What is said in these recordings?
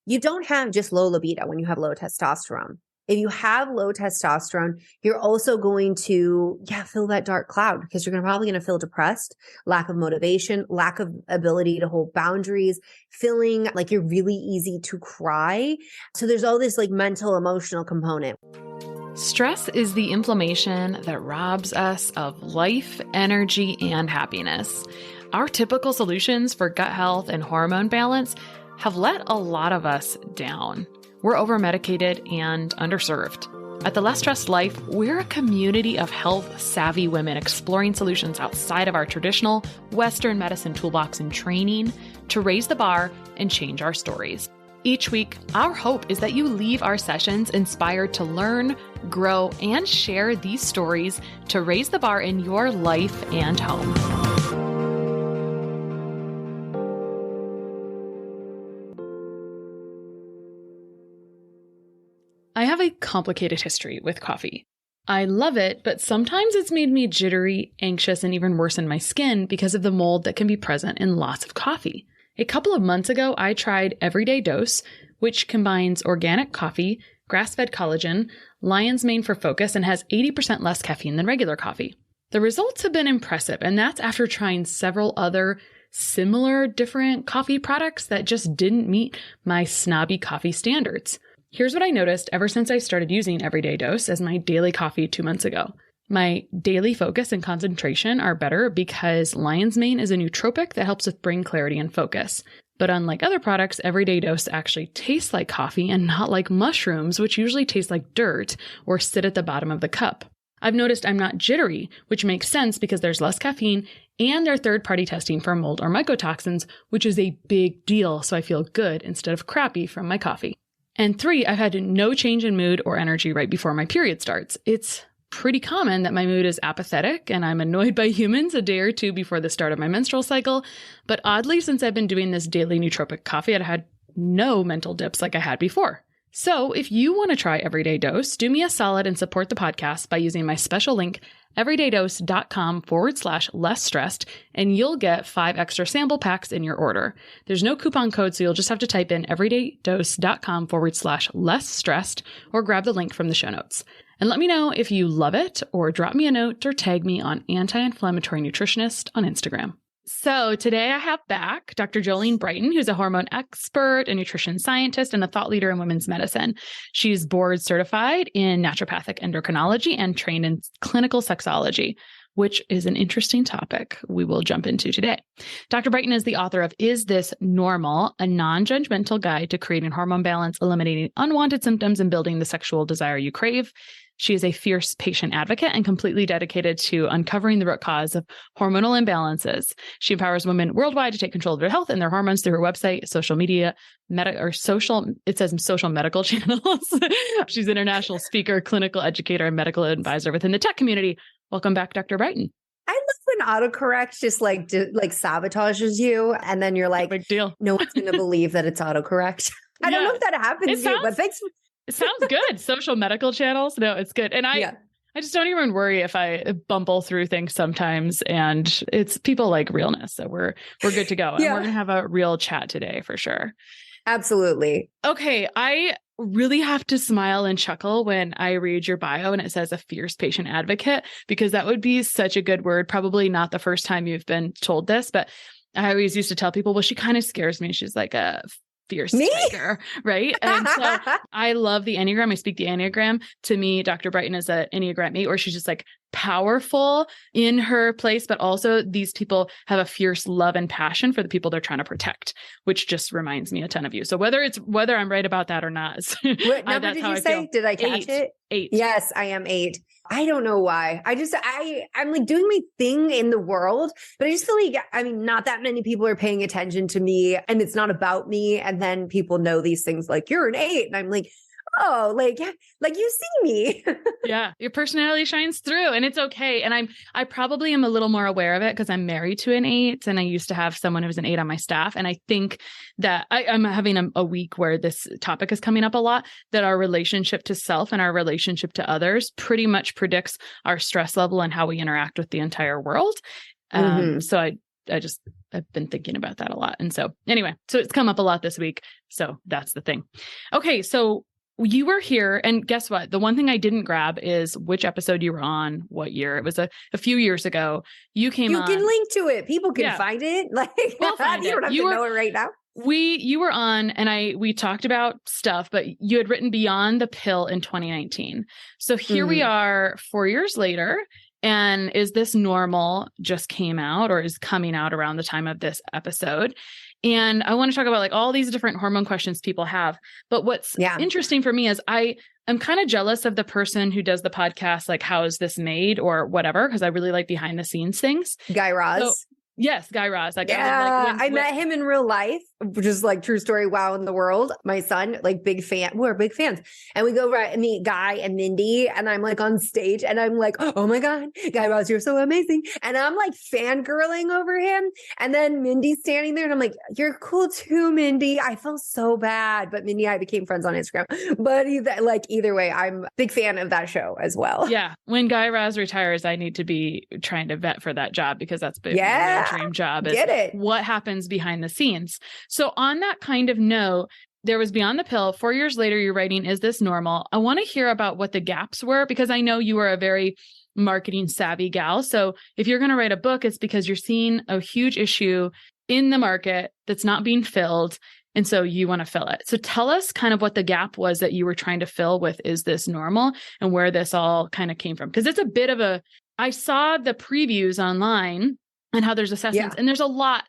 you don't have just low libido when you have low testosterone. If you have low testosterone, you're also going to, feel that dark cloud because you're probably going to feel depressed, lack of motivation, lack of ability to hold boundaries, feeling like you're really easy to cry. So there's all this like mental, emotional component. Stress is the inflammation that robs us of life, energy, and happiness. Our typical solutions for gut health and hormone balance have let a lot of us down. We're over-medicated and underserved. At The Less Stressed Life, we're a community of health-savvy women exploring solutions outside of our traditional Western medicine toolbox and training to raise the bar and change our stories. Each week, our hope is that you leave our sessions inspired to learn, grow, and share these stories to raise the bar in your life and home. I have a complicated history with coffee. I love it, but sometimes it's made me jittery, anxious, and even worse in my skin because of the mold that can be present in lots of coffee. A couple of months ago, I tried Everyday Dose, which combines organic coffee, grass-fed collagen, lion's mane for focus, and has 80% less caffeine than regular coffee. The results have been impressive, and that's after trying several other similar different coffee products that just didn't meet my snobby coffee standards. Here's what I noticed ever since I started using Everyday Dose as my daily coffee 2 months ago. My daily focus and concentration are better because lion's mane is a nootropic that helps with brain clarity and focus. But unlike other products, Everyday Dose actually tastes like coffee and not like mushrooms, which usually taste like dirt or sit at the bottom of the cup. I've noticed I'm not jittery, which makes sense because there's less caffeine and they're third-party testing for mold or mycotoxins, which is a big deal, so I feel good instead of crappy from my coffee. And 3, I've had no change in mood or energy right before my period starts. It's pretty common that my mood is apathetic and I'm annoyed by humans a day or 2 before the start of my menstrual cycle. But oddly, since I've been doing this daily nootropic coffee, I've had no mental dips like I had before. So if you want to try Everyday Dose, do me a solid and support the podcast by using my special link, everydaydose.com/less stressed, and you'll get 5 extra sample packs in your order. There's no coupon code, so you'll just have to type in everydaydose.com/less stressed or grab the link from the show notes. And let me know if you love it or drop me a note or tag me on Anti-Inflammatory Nutritionist on Instagram. So today I have back Dr. Jolene Brighten, who's a hormone expert, a nutrition scientist, and a thought leader in women's medicine. She's board certified in naturopathic endocrinology and trained in clinical sexology, which is an interesting topic we will jump into today. Dr. Brighten is the author of Is This Normal? A non-judgmental guide to creating hormone balance, eliminating unwanted symptoms, and building the sexual desire you crave. She is a fierce patient advocate and completely dedicated to uncovering the root cause of hormonal imbalances. She empowers women worldwide to take control of their health and their hormones through her website, social media, social medical channels. She's an international speaker, clinical educator, and medical advisor within the tech community. Welcome back, Dr. Brighten. I love when autocorrect just like sabotages you. And then you're like, big deal. No one's going to believe that it's autocorrect. I don't know if that happens to you, but thanks. It sounds good. Social medical channels. No, it's good. And I just don't even worry if I bumble through things sometimes, and it's people like realness. So we're good to go. And we're going to have a real chat today for sure. Absolutely. Okay. I really have to smile and chuckle when I read your bio and it says a fierce patient advocate, because that would be such a good word. Probably not the first time you've been told this, but I always used to tell people, well, she kind of scares me. She's like a fierce tiger, right? And so I love the Enneagram. I speak the Enneagram. To me, Dr. Brighten is an Enneagram 8, where she's just like powerful in her place, but also these people have a fierce love and passion for the people they're trying to protect, which just reminds me a ton of you. So whether I'm right about that or not, what number did you say? Did I catch it? 8. Yes, I am 8. I don't know why. I'm like doing my thing in the world, but I just feel like, not that many people are paying attention to me and it's not about me. And then people know these things like you're an 8. And I'm like, oh, like you see me. Yeah. Your personality shines through and it's okay. And I probably am a little more aware of it because I'm married to an 8 and I used to have someone who was an 8 on my staff. And I think that I'm having a week where this topic is coming up a lot, that our relationship to self and our relationship to others pretty much predicts our stress level and how we interact with the entire world. So I've been thinking about that a lot. And so anyway, so it's come up a lot this week. So that's the thing. Okay. So you were here, and guess what? The one thing I didn't grab is which episode you were on, what year. It was a few years ago. You came on. You can link to it. People can find it. Like, we'll find you don't have to know it right now. You were on, and we talked about stuff, but you had written Beyond the Pill in 2019. So here we are 4 years later. And Is This Normal just came out, or is coming out around the time of this episode. And I want to talk about like all these different hormone questions people have. But what's interesting for me is I'm kind of jealous of the person who does the podcast, like, how is this made or whatever, because I really like behind the sscenes things. Guy Raz. So, yes, Guy Raz. Like, I met him in real life, which is like true story. Wow in the world. My son, like big fan. We're big fans. And we go and meet Guy and Mindy. And I'm like on stage and I'm like, oh my God, Guy Raz, you're so amazing. And I'm like fangirling over him. And then Mindy's standing there and I'm like, you're cool too, Mindy. I feel so bad. But Mindy and I became friends on Instagram. But either way, I'm a big fan of that show as well. Yeah. When Guy Raz retires, I need to be trying to vet for that job, because that's been my dream job. Get it. What happens behind the scenes. So on that kind of note, there was Beyond the Pill. 4 years later, you're writing Is This Normal? I want to hear about what the gaps were, because I know you are a very marketing savvy gal. So if you're going to write a book, it's because you're seeing a huge issue in the market that's not being filled. And so you want to fill it. So tell us kind of what the gap was that you were trying to fill with Is This Normal, and where this all kind of came from. Because it's a bit of I saw the previews online and how there's assessments, and there's a lot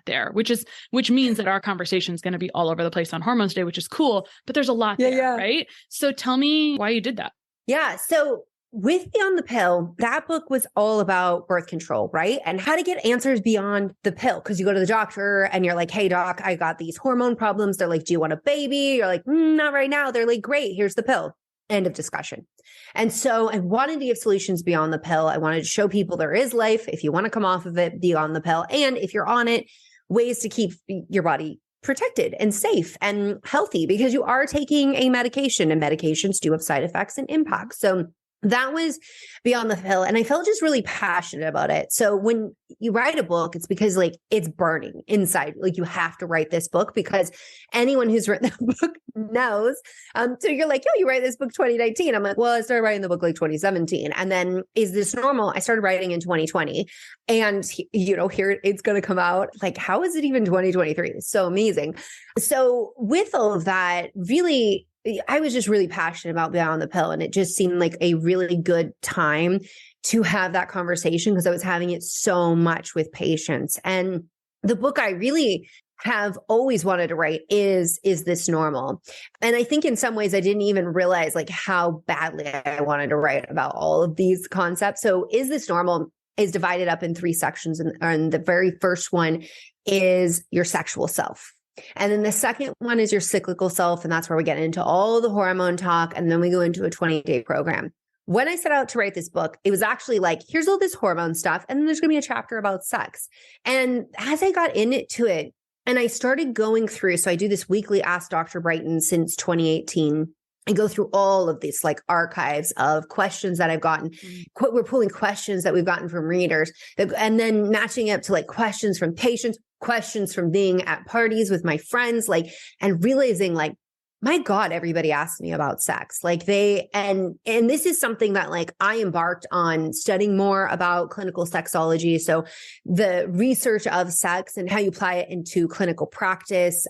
there, which means that our conversation is going to be all over the place on Hormones Day, which is cool, but there's a lot there, right? So tell me why you did that. Yeah. So with Beyond the Pill, that book was all about birth control, right? And how to get answers beyond the pill. Because you go to the doctor and you're like, hey, doc, I got these hormone problems. They're like, do you want a baby? You're like, not right now. They're like, great, here's the pill. End of discussion. And so I wanted to give solutions beyond the pill. I wanted to show people there is life if you want to come off of it beyond the pill. And if you're on it, ways to keep your body protected and safe and healthy, because you are taking a medication, and medications do have side effects and impacts. So that was Beyond the Pill. And I felt just really passionate about it. So when you write a book, it's because like it's burning inside. Like you have to write this book, because anyone who's written that book knows. So you're like, you write this book 2019. I'm like, well, I started writing the book like 2017. And then Is This Normal? I started writing in 2020. And, here it's going to come out. Like, how is it even 2023? It's so amazing. So with all of that, really, I was just really passionate about Beyond the Pill, and it just seemed like a really good time to have that conversation, because I was having it so much with patients. And the book I really have always wanted to write is This Normal? And I think in some ways I didn't even realize like how badly I wanted to write about all of these concepts. So Is This Normal is divided up in 3 sections. And the very first one is your sexual self. And then the second one is your cyclical self. And that's where we get into all the hormone talk. And then we go into a 20-day program. When I set out to write this book, it was actually like, here's all this hormone stuff. And then there's going to be a chapter about sex. And as I got into it and I started going through, so I do this weekly Ask Dr. Brighten since 2018. I go through all of these like archives of questions that I've gotten. We're pulling questions that we've gotten from readers and then matching up to like questions from patients, questions from being at parties with my friends, like, and realizing like, my God, everybody asks me about sex. Like and this is something that like I embarked on studying more about clinical sexology. So the research of sex and how you apply it into clinical practice,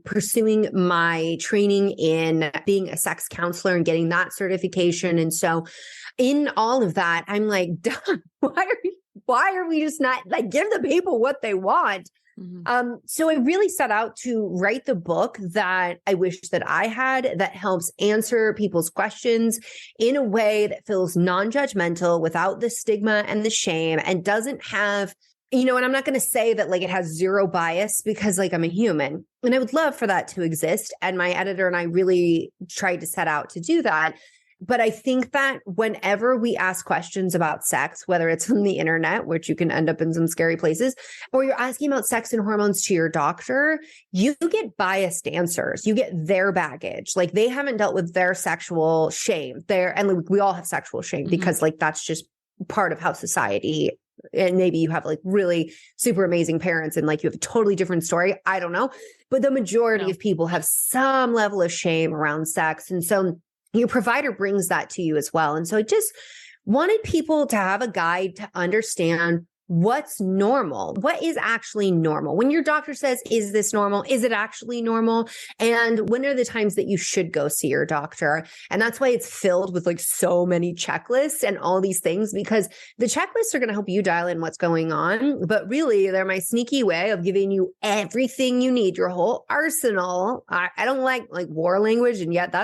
pursuing my training in being a sex counselor and getting that certification. And so in all of that, I'm like, why are we just not like give the people what they want? So I really set out to write the book that I wish that I had, that helps answer people's questions in a way that feels non-judgmental, without the stigma and the shame, and doesn't have, and I'm not going to say that like it has zero bias, because like I'm a human and I would love for that to exist. And my editor and I really tried to set out to do that. But I think that whenever we ask questions about sex, whether it's on the internet, which you can end up in some scary places, or you're asking about sex and hormones to your doctor, you get biased answers. You get their baggage. Like they haven't dealt with their sexual shame and we all have sexual shame because like that's just part of how society And maybe you have like really super amazing parents and like you have a totally different story. I don't know. But the majority of people have some level of shame around sex. And so your provider brings that to you as well. And so I just wanted people to have a guide to understand what's normal, what is actually normal. When your doctor says, is this normal? Is it actually normal? And when are the times that you should go see your doctor? And that's why it's filled with like so many checklists and all these things, because the checklists are going to help you dial in what's going on. But really, they're my sneaky way of giving you everything you need, your whole arsenal. I don't like war language. And yet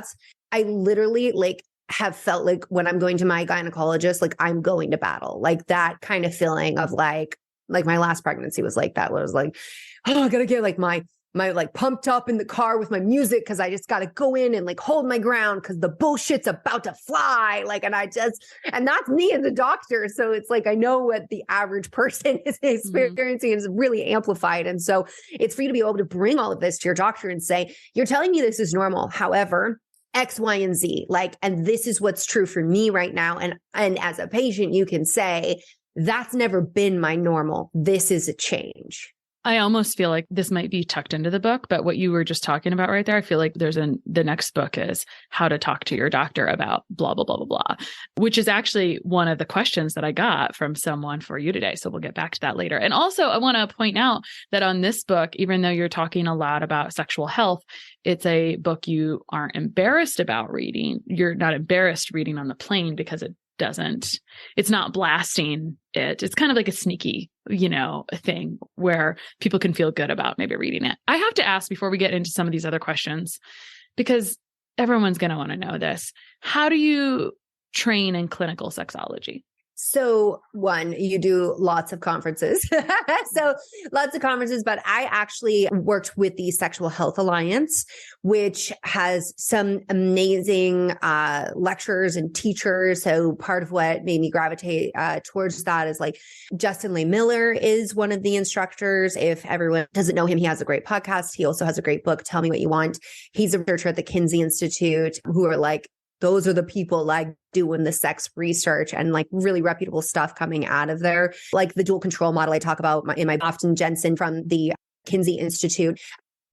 I literally like have felt like when I'm going to my gynecologist, like I'm going to battle, like that kind of feeling of like my last pregnancy was like that. Where it was like, oh, I gotta get like my like pumped up in the car with my music. Cause I just got to go in and like hold my ground. Cause the bullshit's about to fly. Like, and that's me as a doctor. So it's like, I know what the average person is experiencing is really amplified. And so it's for you to be able to bring all of this to your doctor and say, you're telling me this is normal. However, X, Y, and Z, like, and this is what's true for me right now. And as a patient, you can say, that's never been my normal. This is a change. I almost feel like this might be tucked into the book, but what you were just talking about right there, I feel like the next book is how to talk to your doctor about blah, blah, blah, blah, blah, which is actually one of the questions that I got from someone for you today. So we'll get back to that later. And also I want to point out that on this book, even though you're talking a lot about sexual health, it's a book you aren't embarrassed about reading. You're not embarrassed reading on the plane because it's not blasting it. It's kind of like a sneaky, thing where people can feel good about maybe reading it. I have to ask before we get into some of these other questions, because everyone's going to want to know this. How do you train in clinical sexology? So one, you do lots of conferences. So lots of conferences, but I actually worked with the Sexual Health Alliance, which has some amazing lecturers and teachers. So part of what made me gravitate towards that is like Justin Lay Miller is one of the instructors. If everyone doesn't know him, he has a great podcast. He also has a great book, Tell Me What You Want. He's a researcher at the Kinsey Institute, who are like, those are the people like doing the sex research and like really reputable stuff coming out of there. Like the dual control model I talk about in my Bofton Jensen from the Kinsey Institute,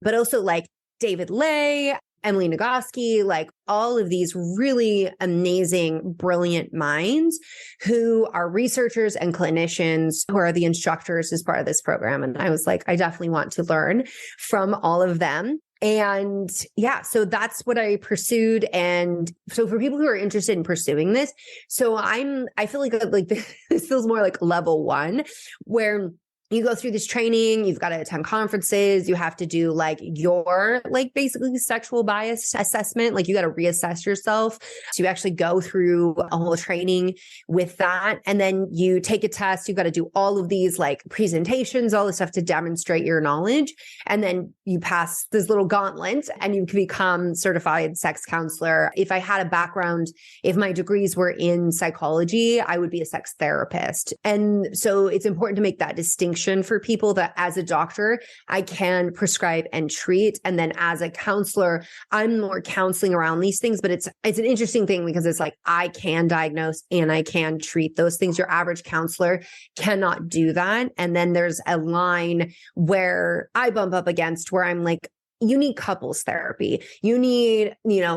but also like David Lay, Emily Nagoski, like all of these really amazing, brilliant minds who are researchers and clinicians who are the instructors as part of this program. And I was like, I definitely want to learn from all of them. And yeah, so that's what I pursued. And so for people who are interested in pursuing this, so I feel like this feels more like level one, where you go through this training, you've got to attend conferences, you have to do like your like basically sexual bias assessment, like you got to reassess yourself. So you actually go through a whole training with that. And then you take a test, you've got to do all of these like presentations, all this stuff to demonstrate your knowledge. And then you pass this little gauntlet and you can become certified sex counselor. If I had a background, if my degrees were in psychology, I would be a sex therapist. And so it's important to make that distinction for people that as a doctor, I can prescribe and treat. And then as a counselor, I'm more counseling around these things, but it's an interesting thing because it's like, I can diagnose and I can treat those things. Your average counselor cannot do that. And then there's a line where I bump up against where I'm like, you need couples therapy. You need,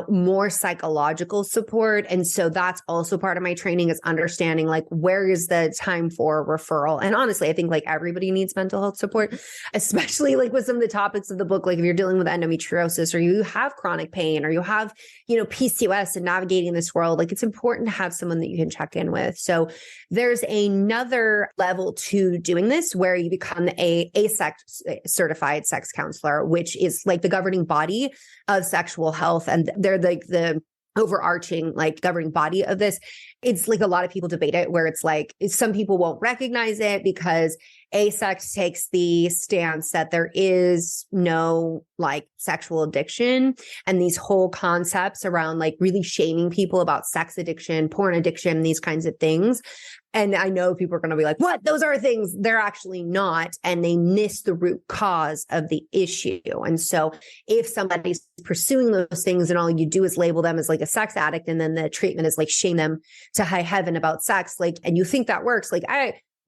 more psychological support. And so that's also part of my training is understanding like, where is the time for referral? And honestly, I think like everybody needs mental health support, especially like with some of the topics of the book, like if you're dealing with endometriosis or you have chronic pain or you have, PCOS and navigating this world, like it's important to have someone that you can check in with. So there's another level to doing this where you become a sex certified sex counselor, which is like the governing body of sexual health. And they're like the overarching like governing body of this. It's like a lot of people debate it where it's like some people won't recognize it because ASEX takes the stance that there is no like sexual addiction and these whole concepts around like really shaming people about sex addiction, porn addiction, these kinds of things. And I know people are going to be like, what? Those are things. They're actually not. And they miss the root cause of the issue. And so if somebody's pursuing those things and all you do is label them as like a sex addict, and then the treatment is like shame them to high heaven about sex, like, and you think that works, like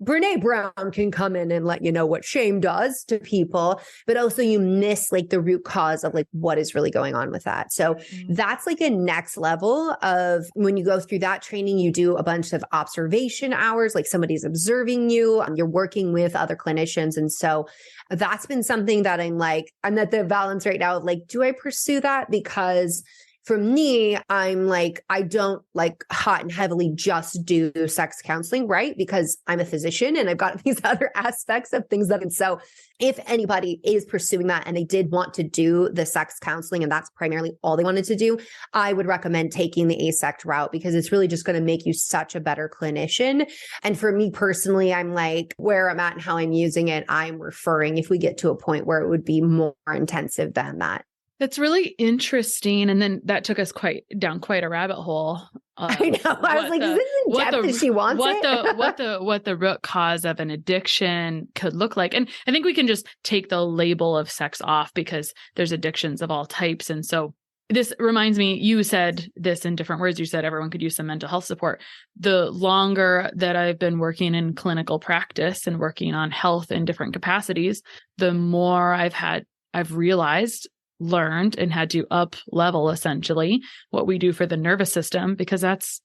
Brene Brown can come in and let you know what shame does to people, but also you miss like the root cause of like what is really going on with that. So that's like a next level of when you go through that training, you do a bunch of observation hours, like somebody's observing you, you're working with other clinicians. And so that's been something that I'm at the balance right now of like, do I pursue that? Because for me, I'm like, I don't like hot and heavily just do sex counseling, right? Because I'm a physician and I've got these other aspects of things and so if anybody is pursuing that and they did want to do the sex counseling and that's primarily all they wanted to do, I would recommend taking the AASECT route because it's really just going to make you such a better clinician. And for me personally, I'm like where I'm at and how I'm using it, I'm referring if we get to a point where it would be more intensive than that. That's really interesting. And then that took us down quite a rabbit hole. I know. I was like, is this in depth if she wants it? What the root cause of an addiction could look like. And I think we can just take the label of sex off because there's addictions of all types. And so this reminds me, you said this in different words. You said everyone could use some mental health support. The longer that I've been working in clinical practice and working on health in different capacities, the more I've realized, learned and had to up level essentially what we do for the nervous system, because that's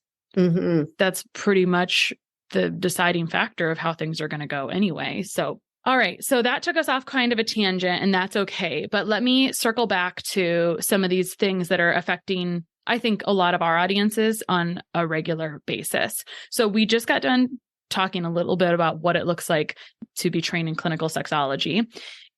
pretty much the deciding factor of how things are going to go anyway. So, all right. So that took us off kind of a tangent and that's okay. But let me circle back to some of these things that are affecting, I think, a lot of our audiences on a regular basis. So we just got done talking a little bit about what it looks like to be trained in clinical sexology.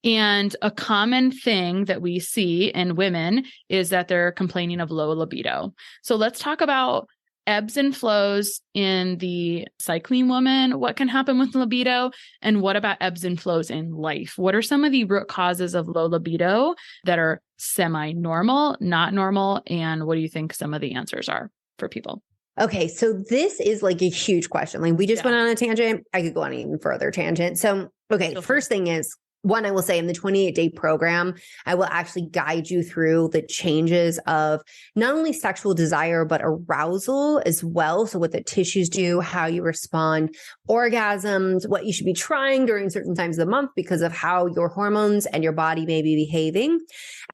And a common thing that we see in women is that they're complaining of low libido. So let's talk about ebbs and flows in the cycling woman. What can happen with libido? And what about ebbs and flows in life? What are some of the root causes of low libido that are semi-normal, not normal? And what do you think some of the answers are for people? Okay, so this is like a huge question. Like we just went on a tangent. I could go on an even further tangent. So, okay, first thing is, one, I will say in the 28-day program, I will actually guide you through the changes of not only sexual desire, but arousal as well. So what the tissues do, how you respond, orgasms, what you should be trying during certain times of the month because of how your hormones and your body may be behaving.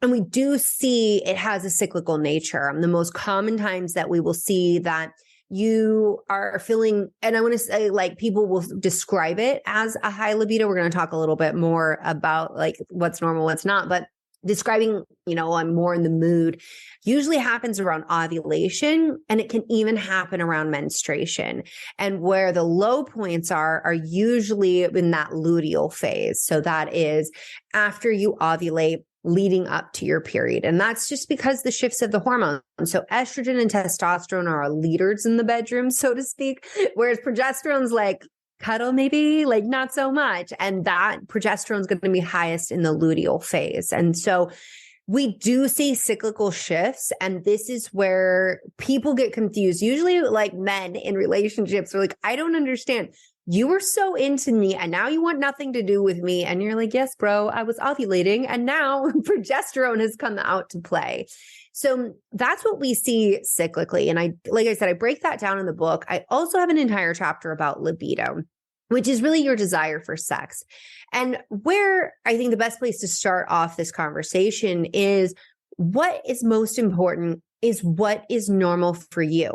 And we do see it has a cyclical nature. The most common times that we will see that you are feeling, and I want to say like people will describe it as a high libido. We're going to talk a little bit more about like what's normal, what's not, but describing, I'm more in the mood usually happens around ovulation and it can even happen around menstruation. And where the low points are usually in that luteal phase. So that is after you ovulate, leading up to your period. And that's just because the shifts of the hormones. So estrogen and testosterone are our leaders in the bedroom, so to speak, whereas progesterone's like cuddle, maybe like not so much. And that progesterone is going to be highest in the luteal phase. And so we do see cyclical shifts. And this is where people get confused. Usually like men in relationships are like, I don't understand. You were so into me and now you want nothing to do with me. And you're like, yes, bro, I was ovulating and now progesterone has come out to play. So that's what we see cyclically. And like I said, I break that down in the book. I also have an entire chapter about libido, which is really your desire for sex. And where I think the best place to start off this conversation is what is most important is what is normal for you.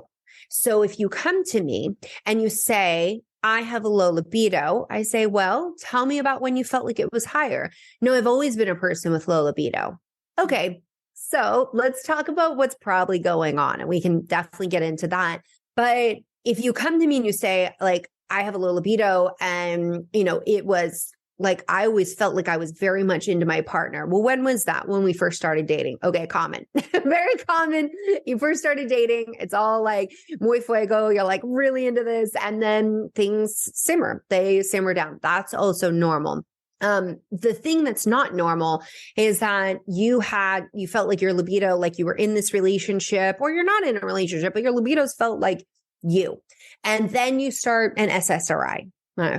So if you come to me and you say, I have a low libido, I say, well, tell me about when you felt like it was higher. No, I've always been a person with low libido. Okay, so let's talk about what's probably going on. And we can definitely get into that. But if you come to me and you say, like, I have a low libido and, it was like, I always felt like I was very much into my partner. Well, when was that? When we first started dating. Okay, common. Very common. You first started dating. It's all like muy fuego. You're like really into this. And then things simmer. They simmer down. That's also normal. The thing that's not normal is that you felt like your libido, like you were in this relationship or you're not in a relationship, but your libidos felt like you. And then you start an SSRI.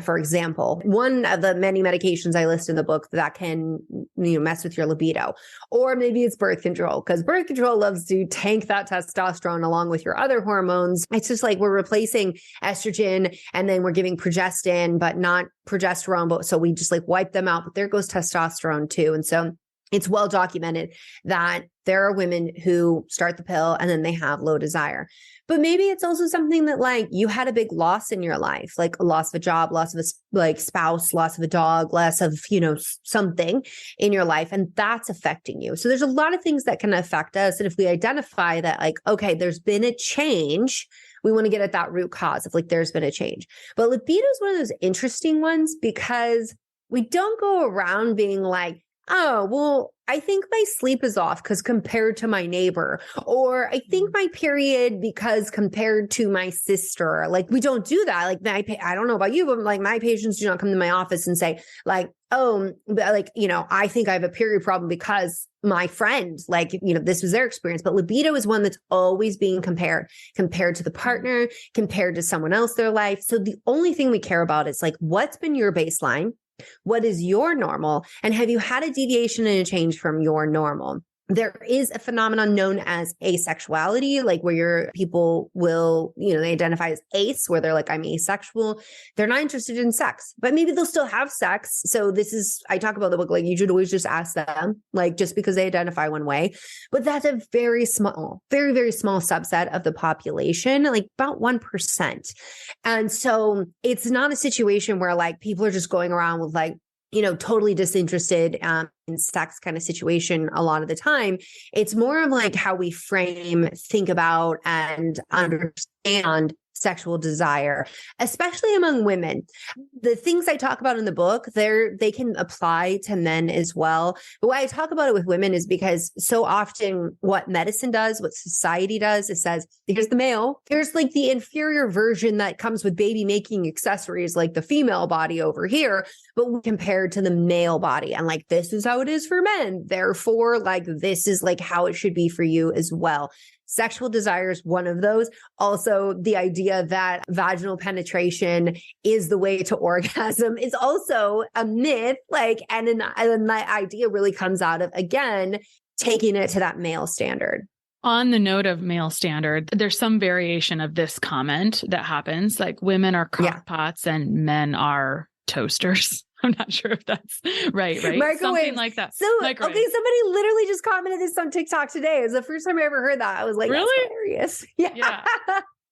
For example, one of the many medications I list in the book that can, mess with your libido, or maybe it's birth control, because birth control loves to tank that testosterone along with your other hormones. It's just like we're replacing estrogen and then we're giving progestin, but not progesterone. But so we just like wipe them out, but there goes testosterone too. And so it's well documented that there are women who start the pill and then they have low desire. But maybe it's also something that like you had a big loss in your life, like a loss of a job, loss of a spouse, loss of a dog, loss of, something in your life. And that's affecting you. So there's a lot of things that can affect us. And if we identify that like, okay, there's been a change, we want to get at that root cause of like, there's been a change. But libido is one of those interesting ones because we don't go around being like, oh, well, I think my sleep is off because compared to my neighbor, or I think my period because compared to my sister, like we don't do that. Like I don't know about you, but like my patients do not come to my office and say like, oh, like, I think I have a period problem because my friend, like, this was their experience. But libido is one that's always being compared to the partner, compared to someone else, their life. So the only thing we care about is like, what's been your baseline? What is your normal? And have you had a deviation and a change from your normal? There is a phenomenon known as asexuality, like where people will, they identify as ace, where they're like, I'm asexual. They're not interested in sex, but maybe they'll still have sex. So I talk about the book, like you should always just ask them, like just because they identify one way, but that's a very small, very, very small subset of the population, like about 1%. And so it's not a situation where like people are just going around with like, totally disinterested in sex kind of situation a lot of the time. It's more of like how we think about and understand sexual desire, especially among women. The things I talk about in the book, they can apply to men as well. But why I talk about it with women is because so often what medicine does, what society does, it says, here's the male, here's like the inferior version that comes with baby making accessories, like the female body over here, but compared to the male body. And like, this is how it is for men. Therefore, like, this is like how it should be for you as well. Sexual desire is one of those. Also, the idea that vaginal penetration is the way to orgasm is also a myth. And the idea really comes out of, again, taking it to that male standard. On the note of male standard, there's some variation of this comment that happens, like women are crockpots and men are toasters. I'm not sure if that's right. Microwave. Something like that. So, somebody literally just commented this on TikTok today. It was the first time I ever heard that. I was like, really? That's hilarious. Yeah.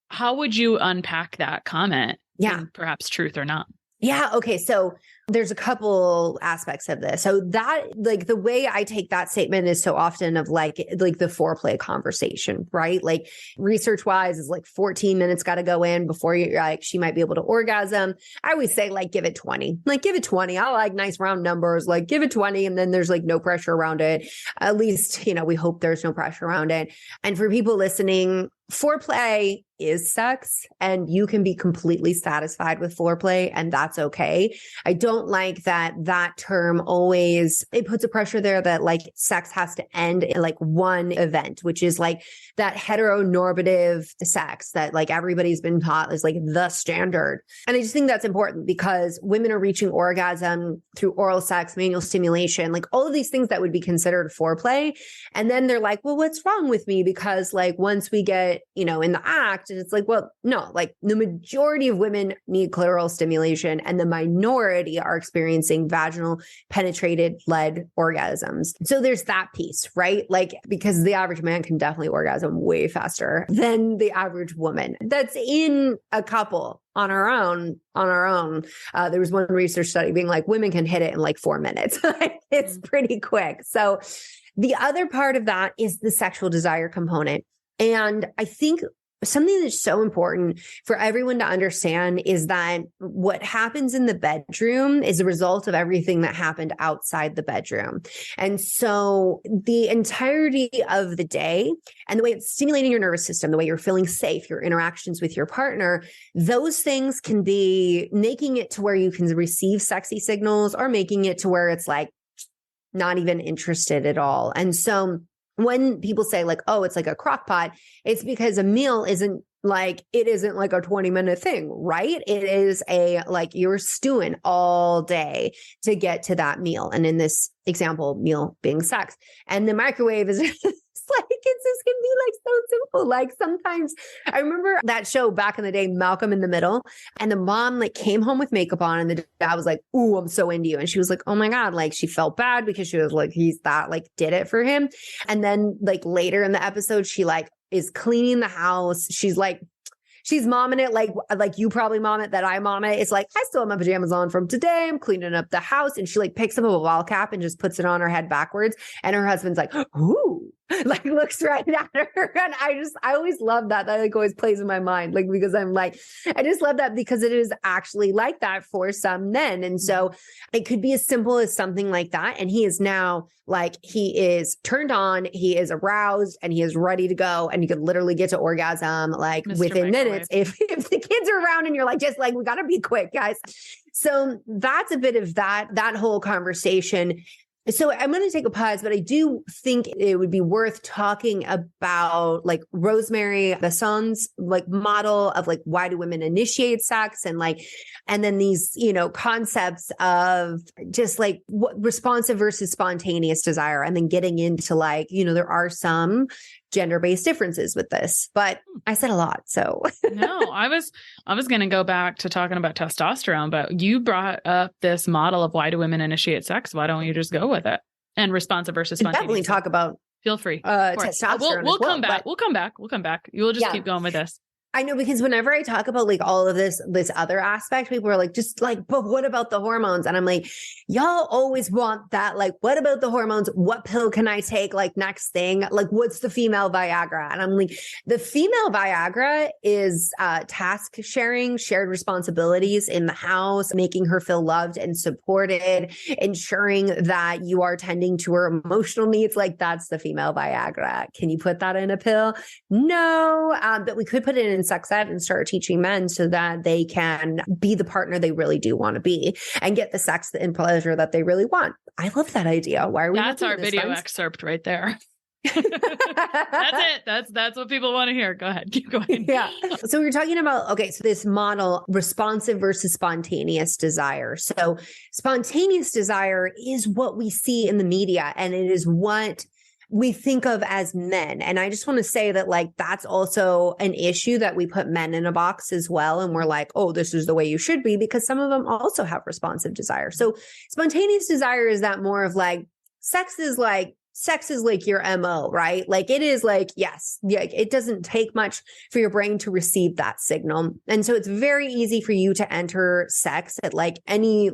How would you unpack that comment? Yeah. Perhaps truth or not. Yeah. Okay. So there's a couple aspects of this. So that, like, the way I take that statement is so often of like the foreplay conversation, right? Like research wise is like 14 minutes got to go in before you like, she might be able to orgasm. I always say like, give it 20, I like nice round numbers, like give it 20. And then there's like no pressure around it. At least, we hope there's no pressure around it. And for people listening, foreplay is sex and you can be completely satisfied with foreplay and that's okay. I don't like that term always, it puts a pressure there that like sex has to end in like one event, which is like that heteronormative sex that like everybody's been taught is like the standard. And I just think that's important because women are reaching orgasm through oral sex, manual stimulation, like all of these things that would be considered foreplay. And then they're like, well, what's wrong with me? Because like once we get, in the act, and it's like, well, no, like the majority of women need clitoral stimulation and the minority are experiencing vaginal penetrated lead orgasms. So there's that piece, right? Like, because the average man can definitely orgasm way faster than the average woman that's in a couple on our own. There was one research study being like, women can hit it in like 4 minutes. It's pretty quick. So the other part of that is the sexual desire component. And I think something that's so important for everyone to understand is that what happens in the bedroom is a result of everything that happened outside the bedroom. And so the entirety of the day and the way it's stimulating your nervous system, the way you're feeling safe, your interactions with your partner, those things can be making it to where you can receive sexy signals or making it to where it's like not even interested at all. And so when people say like, oh, it's like a crock pot, it's because a meal isn't like a 20-minute thing, right? It is like you're stewing all day to get to that meal. And in this example, meal being sex. And the microwave is just like, it's just gonna be like so simple. Like sometimes I remember that show back in the day, Malcolm in the Middle, and the mom like came home with makeup on and the dad was like, ooh, I'm so into you. And she was like, oh my God, like she felt bad because she was like, he's that like did it for him. And then like later in the episode, she like is cleaning the house. She's momming it like you probably mom it, that I mom it. It's like, I still have my pajamas on from today. I'm cleaning up the house. And she like picks up a ball cap and just puts it on her head backwards. And her husband's like, ooh, like looks right at her. And I always love that. That like always plays in my mind. Like, because I'm like, I just love that because it is actually like that for some men. And so it could be as simple as something like that. And he is now like, he is turned on, he is aroused, and he is ready to go. And you could literally get to orgasm like Mr. within Microwave. minutes if the kids are around and you're like, just like, we got to be quick, guys. So that's a bit of that whole conversation. So I'm going to take a pause, but I do think it would be worth talking about like Rosemary Besson's like model of like, why do women initiate sex? And like, and then these, concepts of just like what responsive versus spontaneous desire. And then getting into like, there are some gender-based differences with this, but I said a lot. So No, I was going to go back to talking about testosterone, but you brought up this model of why do women initiate sex? Why don't you just go with it? And responsive versus spontaneous. Definitely talk about feel free. testosterone. We'll come back. We'll come back. You'll just keep going with this. I know, because whenever I talk about like all of this other aspect, people are like, just like, but what about the hormones? And I'm like, y'all always want that. Like, what about the hormones? What pill can I take? Like next thing, like what's the female Viagra? And I'm like, the female Viagra is task sharing, shared responsibilities in the house, making her feel loved and supported, ensuring that you are tending to her emotional needs. Like that's the female Viagra. Can you put that in a pill? No, but we could put it in sex ed and start teaching men so that they can be the partner they really do want to be and get the sex and pleasure that they really want. I love that idea. Why are we? That's our video excerpt right there. That's it. That's what people want to hear. Go ahead. Keep going. Yeah. So we're talking about, so this model, responsive versus spontaneous desire. So spontaneous desire is what we see in the media, and it is what we think of as men. And I just want to say that like, that's also an issue that we put men in a box as well. And we're like, oh, this is the way you should be, because some of them also have responsive desire. So spontaneous desire is that more of like, sex is like your MO, right? Like it is like, yes, yeah, it doesn't take much for your brain to receive that signal. And so it's very easy for you to enter sex at like any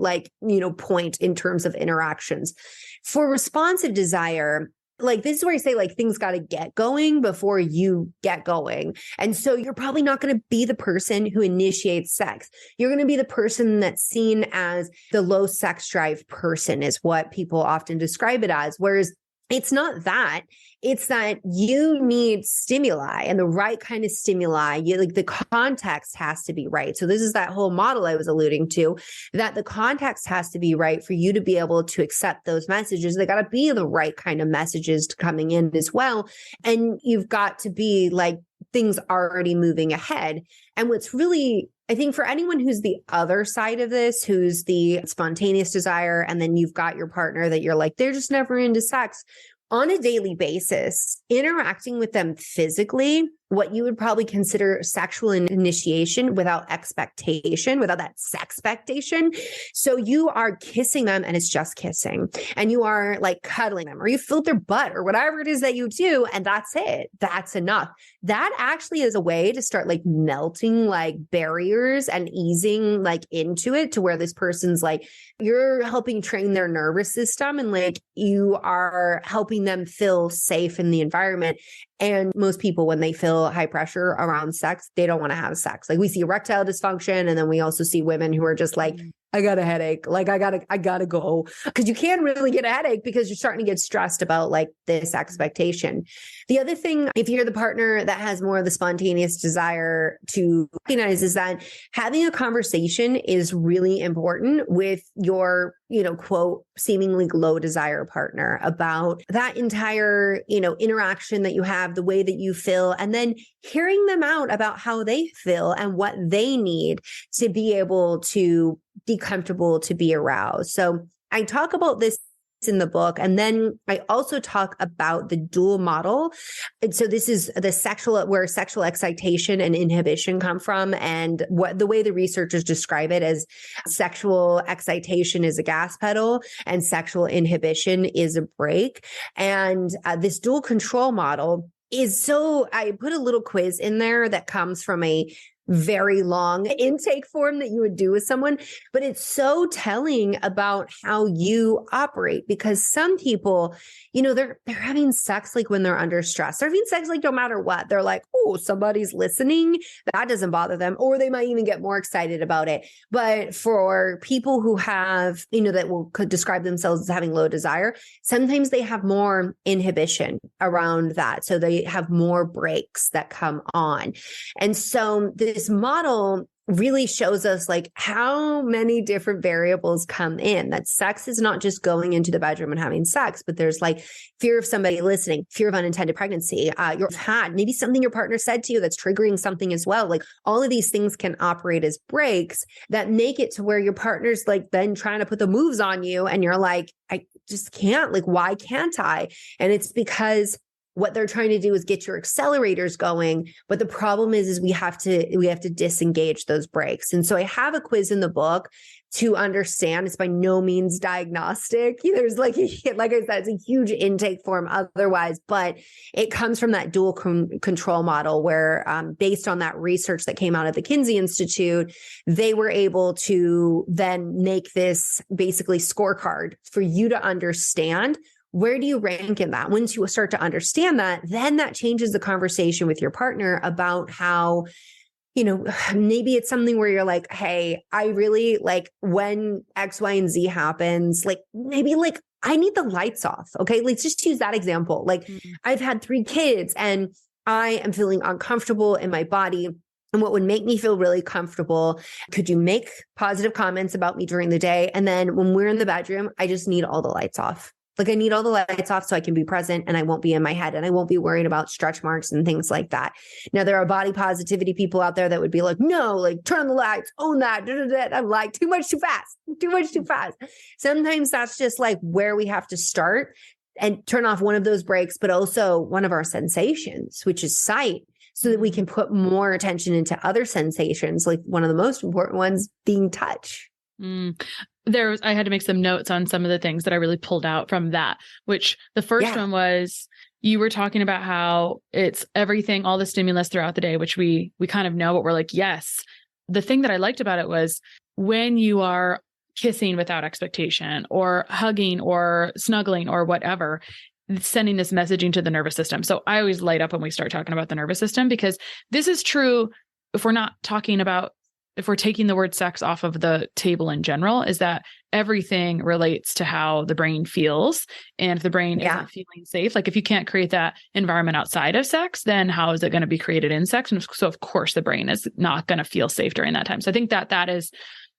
point in terms of interactions. For responsive desire, like this is where I say like things got to get going before you get going. And so you're probably not going to be the person who initiates sex. You're going to be the person that's seen as the low sex drive person is what people often describe it as. Whereas it's not that. It's that you need stimuli and the right kind of stimuli. Like the context has to be right. So this is that whole model I was alluding to, that the context has to be right for you to be able to accept those messages. They got to be the right kind of messages coming in as well. And you've got to be like things already moving ahead. And what's really, I think for anyone who's the other side of this, who's the spontaneous desire, and then you've got your partner that you're like, they're just never into sex. On a daily basis, interacting with them physically, what you would probably consider sexual initiation without expectation, without that sexpectation. So you are kissing them and it's just kissing, and you are like cuddling them, or you filled their butt or whatever it is that you do. And that's it. That's enough. That actually is a way to start like melting like barriers and easing like into it, to where this person's like, you're helping train their nervous system, and like you are helping them feel safe in the environment. And most people, when they feel high pressure around sex, they don't want to have sex. Like we see erectile dysfunction. And then we also see women who are just like, I got a headache. Like I gotta go. Because you can really get a headache because you're starting to get stressed about like this expectation. The other thing, if you're the partner that has more of the spontaneous desire to recognize, is that having a conversation is really important with your, quote, seemingly low desire partner about that entire, interaction that you have, the way that you feel, and then hearing them out about how they feel and what they need to be able to be comfortable, to be aroused. So I talk about this in the book. And then I also talk about the dual model. And so this is where sexual excitation and inhibition come from. And what the way the researchers describe it as sexual excitation is a gas pedal and sexual inhibition is a brake. And this dual control model I put a little quiz in there that comes from a very long intake form that you would do with someone, but it's so telling about how you operate, because some people, they're having sex like when they're under stress. They're having sex like no matter what. They're like, oh, somebody's listening. That doesn't bother them, or they might even get more excited about it. But for people who have, could describe themselves as having low desire, sometimes they have more inhibition around that. So they have more breaks that come on. And so this model really shows us like how many different variables come in, that sex is not just going into the bedroom and having sex, but there's like fear of somebody listening, fear of unintended pregnancy. You've had maybe something your partner said to you that's triggering something as well. Like all of these things can operate as breaks that make it to where your partner's like then trying to put the moves on you. And you're like, I just can't, like, why can't I? And it's because what they're trying to do is get your accelerators going. But the problem is we have to disengage those brakes. And so I have a quiz in the book to understand. It's by no means diagnostic. There's like I said, it's a huge intake form otherwise, but it comes from that dual control model where based on that research that came out of the Kinsey Institute, they were able to then make this basically scorecard for you to understand. Where do you rank in that? Once you start to understand that, then that changes the conversation with your partner about how, maybe it's something where you're like, hey, I really like when X, Y, and Z happens, like maybe like I need the lights off. Okay. Let's just use that example. Like I've had 3 kids and I am feeling uncomfortable in my body. And what would make me feel really comfortable, could you make positive comments about me during the day? And then when we're in the bedroom, I just need all the lights off. Like I need all the lights off so I can be present and I won't be in my head and I won't be worried about stretch marks and things like that. Now, there are body positivity people out there that would be like, no, like turn on the lights, own that. Da, da, da. I'm like, too much, too fast. Sometimes that's just like where we have to start and turn off one of those breaks, but also one of our sensations, which is sight, so that we can put more attention into other sensations, like one of the most important ones being touch. I had to make some notes on some of the things that I really pulled out from that, which the first one was you were talking about how it's everything, all the stimulus throughout the day, which we kind of know, but we're like, yes. The thing that I liked about it was when you are kissing without expectation or hugging or snuggling or whatever, sending this messaging to the nervous system. So I always light up when we start talking about the nervous system, because this is true if we're taking the word sex off of the table in general, is that everything relates to how the brain feels. And if the brain isn't feeling safe, like if you can't create that environment outside of sex, then how is it going to be created in sex? And so of course the brain is not going to feel safe during that time. So I think that is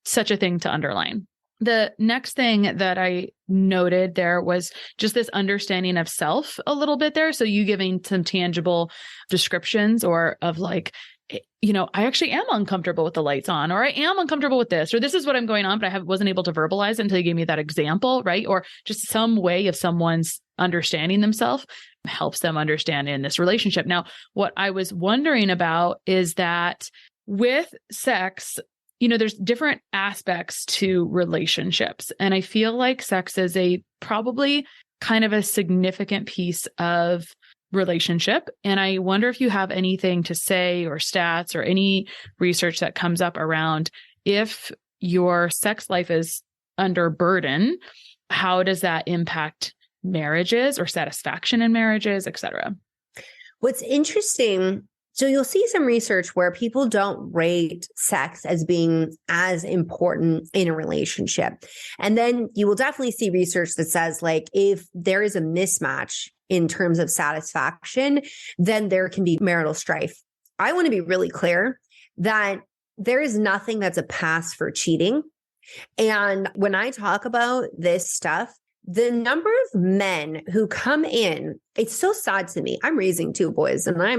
such a thing to underline. The next thing that I noted there was just this understanding of self a little bit there. So you giving some tangible descriptions of like, I actually am uncomfortable with the lights on, or I am uncomfortable with this, or this is what I'm going on, but I wasn't able to verbalize it until you gave me that example, right? Or just some way of someone's understanding themselves helps them understand in this relationship. Now, what I was wondering about is that with sex, there's different aspects to relationships. And I feel like sex is probably kind of a significant piece of relationship. And I wonder if you have anything to say or stats or any research that comes up around if your sex life is under burden, how does that impact marriages or satisfaction in marriages, et cetera? What's interesting So you'll see some research where people don't rate sex as being as important in a relationship. And then you will definitely see research that says, like, if there is a mismatch in terms of satisfaction, then there can be marital strife. I want to be really clear that there is nothing that's a pass for cheating. And when I talk about this stuff, the number of men who come in, it's so sad to me. I'm raising 2 boys, and I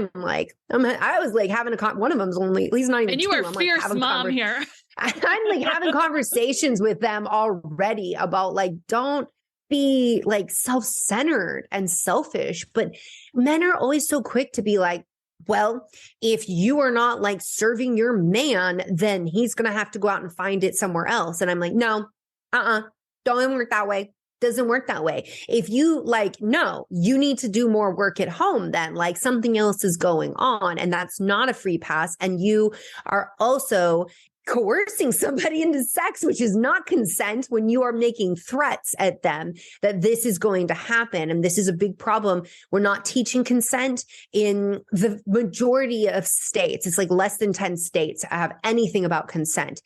was like having one of them's only, he's not even and you 2. are I'm fierce like mom here. I'm like having conversations with them already about like, don't be like self-centered and selfish. But men are always so quick to be like, well, if you are not like serving your man, then he's going to have to go out and find it somewhere else. And I'm like, no, don't work that way. Doesn't work that way. If you like, no, you need to do more work at home, then like something else is going on, and that's not a free pass. And you are also coercing somebody into sex, which is not consent, when you are making threats at them that this is going to happen. And this is a big problem. We're not teaching consent in the majority of states. It's like less than 10 states have anything about consent.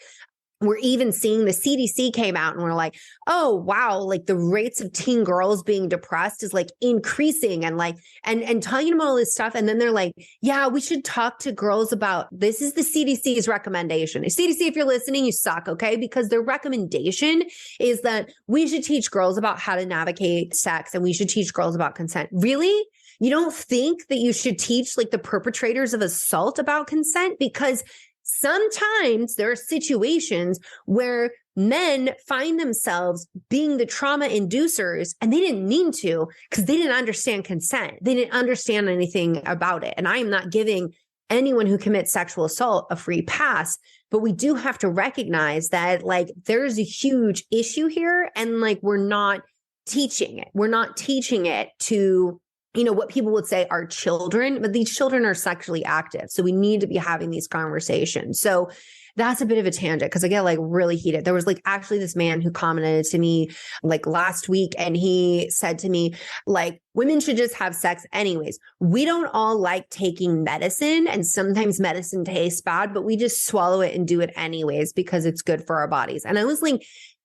We're even seeing the CDC came out and we're like, oh, wow, like the rates of teen girls being depressed is like increasing, and like, and telling them all this stuff. And then they're like, yeah, we should talk to girls about, this is the CDC's recommendation. CDC, if you're listening, you suck, okay? Because their recommendation is that we should teach girls about how to navigate sex, and we should teach girls about consent. Really? You don't think that you should teach like the perpetrators of assault about consent? Because sometimes there are situations where men find themselves being the trauma inducers, and they didn't mean to, because they didn't understand consent. They didn't understand anything about it. And I am not giving anyone who commits sexual assault a free pass, but we do have to recognize that like there's a huge issue here, and like we're not teaching it. We're not teaching it to, you know, what people would say are children, but these children are sexually active. So we need to be having these conversations. So that's a bit of a tangent, because I get like really heated. There was like actually this man who commented to me like last week, and he said to me, like, women should just have sex anyways. We don't all like taking medicine, and sometimes medicine tastes bad, but we just swallow it and do it anyways because it's good for our bodies. And I was like,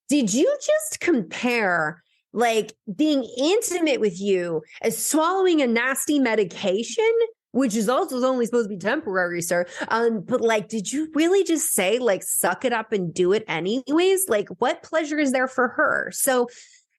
did you just compare like being intimate with you as swallowing a nasty medication, which is also only supposed to be temporary, sir? But like, did you really just say like, suck it up and do it anyways? Like, what pleasure is there for her? So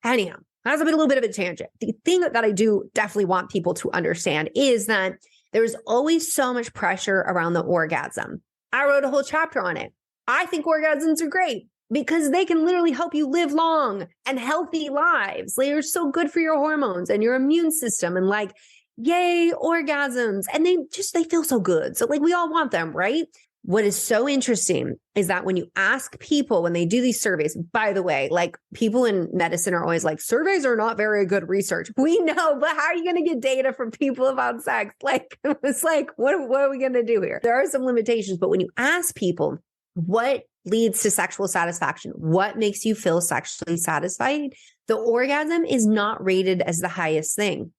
anyhow, that's a little bit of a tangent. The thing that I do definitely want people to understand is that there's always so much pressure around the orgasm. I wrote a whole chapter on it. I think orgasms are great, because they can literally help you live long and healthy lives. They're so good for your hormones and your immune system, and like, yay, orgasms. And they feel so good. So like we all want them, right? What is so interesting is that when you ask people, when they do these surveys, by the way, like people in medicine are always like, surveys are not very good research. We know, but how are you going to get data from people about sex? Like, it's like, what are we going to do here? There are some limitations, but when you ask people, what leads to sexual satisfaction? What makes you feel sexually satisfied? The orgasm is not rated as the highest thing.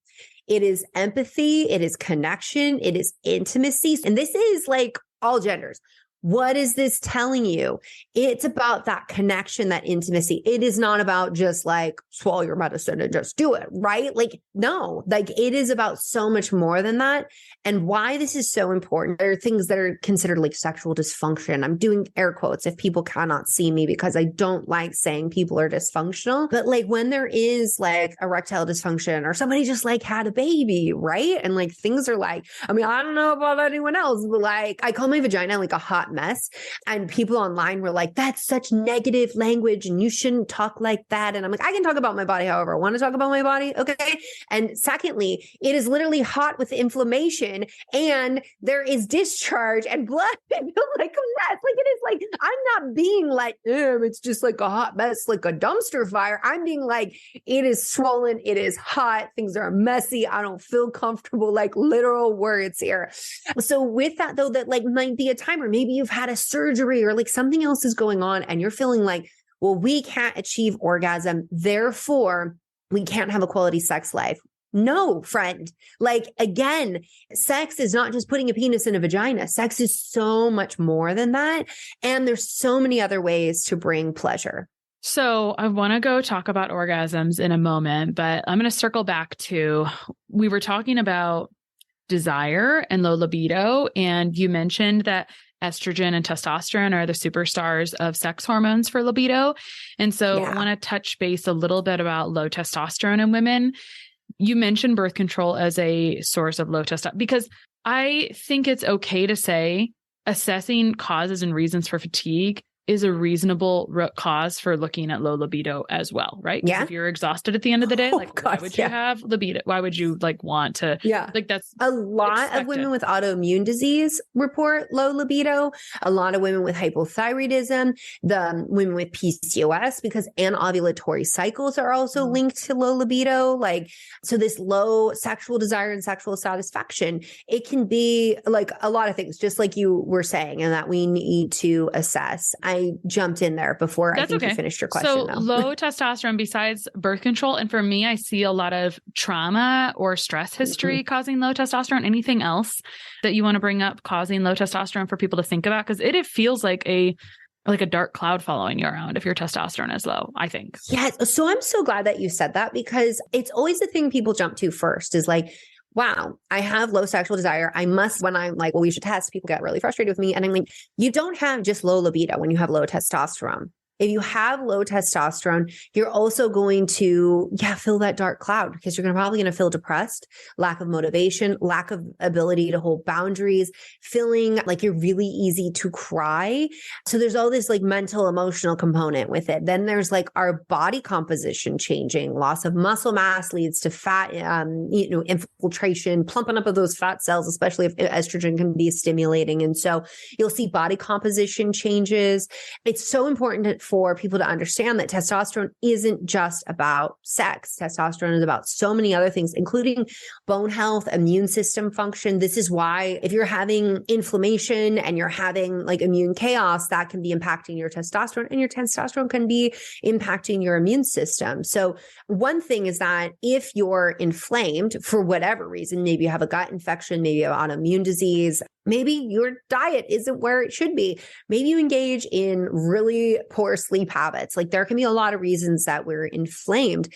It is empathy. It is connection. It is intimacy. And this is like all genders. What is this telling you? It's about that connection, that intimacy. It is not about just like swallow your medicine and just do it, right? Like, no, like it is about so much more than that. And why this is so important, there are things that are considered like sexual dysfunction. I'm doing air quotes if people cannot see me, because I don't like saying people are dysfunctional. But like when there is like erectile dysfunction, or somebody just like had a baby, right? And like things are like, I mean, I don't know about anyone else, but like I call my vagina like a hot mess. And people online were like, that's such negative language and you shouldn't talk like that. And I'm like, I can talk about my body however I want to talk about my body. Okay. And secondly, it is literally hot with inflammation, and there is discharge and blood. And you're like a mess. Like it is like, I'm not being like, it's just like a hot mess, like a dumpster fire. I'm being like, it is swollen. It is hot. Things are messy. I don't feel comfortable, like literal words here. So with that though, that like might be a time where maybe you've had a surgery or like something else is going on, and you're feeling like, well, we can't achieve orgasm, therefore we can't have a quality sex life. No, friend. Like, again, sex is not just putting a penis in a vagina. Sex is so much more than that. And there's so many other ways to bring pleasure. So I want to go talk about orgasms in a moment, but I'm going to circle back to, we were talking about desire and low libido, and you mentioned that estrogen and testosterone are the superstars of sex hormones for libido. And so I want to touch base a little bit about low testosterone in women. You mentioned birth control as a source of low testosterone, because I think it's okay to say assessing causes and reasons for fatigue is a reasonable cause for looking at low libido as well, right? Because if you're exhausted at the end of the day, why would you have libido? Why would you want to? Like, that's a lot of women with autoimmune disease report low libido. A lot of women with hypothyroidism, the women with PCOS, because anovulatory cycles are also linked to low libido. Like, so this low sexual desire and sexual satisfaction, it can be like a lot of things, just like you were saying, and that we need to assess. I jumped in there before I think you finished your question. So low testosterone besides birth control. And for me, I see a lot of trauma or stress history causing low testosterone. Anything else that you want to bring up causing low testosterone for people to think about? Because it feels like a dark cloud following you around if your testosterone is low, I think. Yes. So I'm so glad that you said that, because it's always the thing people jump to first is like, wow, I have low sexual desire. I must, when I'm like, well, we should test, people get really frustrated with me. And I'm like, you don't have just low libido when you have low testosterone. If you have low testosterone, you're also going to, feel that dark cloud, because you're probably going to feel depressed, lack of motivation, lack of ability to hold boundaries, feeling like you're really easy to cry. So there's all this like mental, emotional component with it. Then there's like our body composition changing. Loss of muscle mass leads to fat, infiltration, plumping up of those fat cells, especially if estrogen can be stimulating. And so you'll see body composition changes. It's so important for people to understand that testosterone isn't just about sex. Testosterone is about so many other things, including bone health, immune system function. This is why if you're having inflammation and you're having like immune chaos, that can be impacting your testosterone, and your testosterone can be impacting your immune system. So one thing is that if you're inflamed for whatever reason, maybe you have a gut infection, maybe you have autoimmune disease, maybe your diet isn't where it should be. Maybe you engage in really poor sleep habits. Like, there can be a lot of reasons that we're inflamed.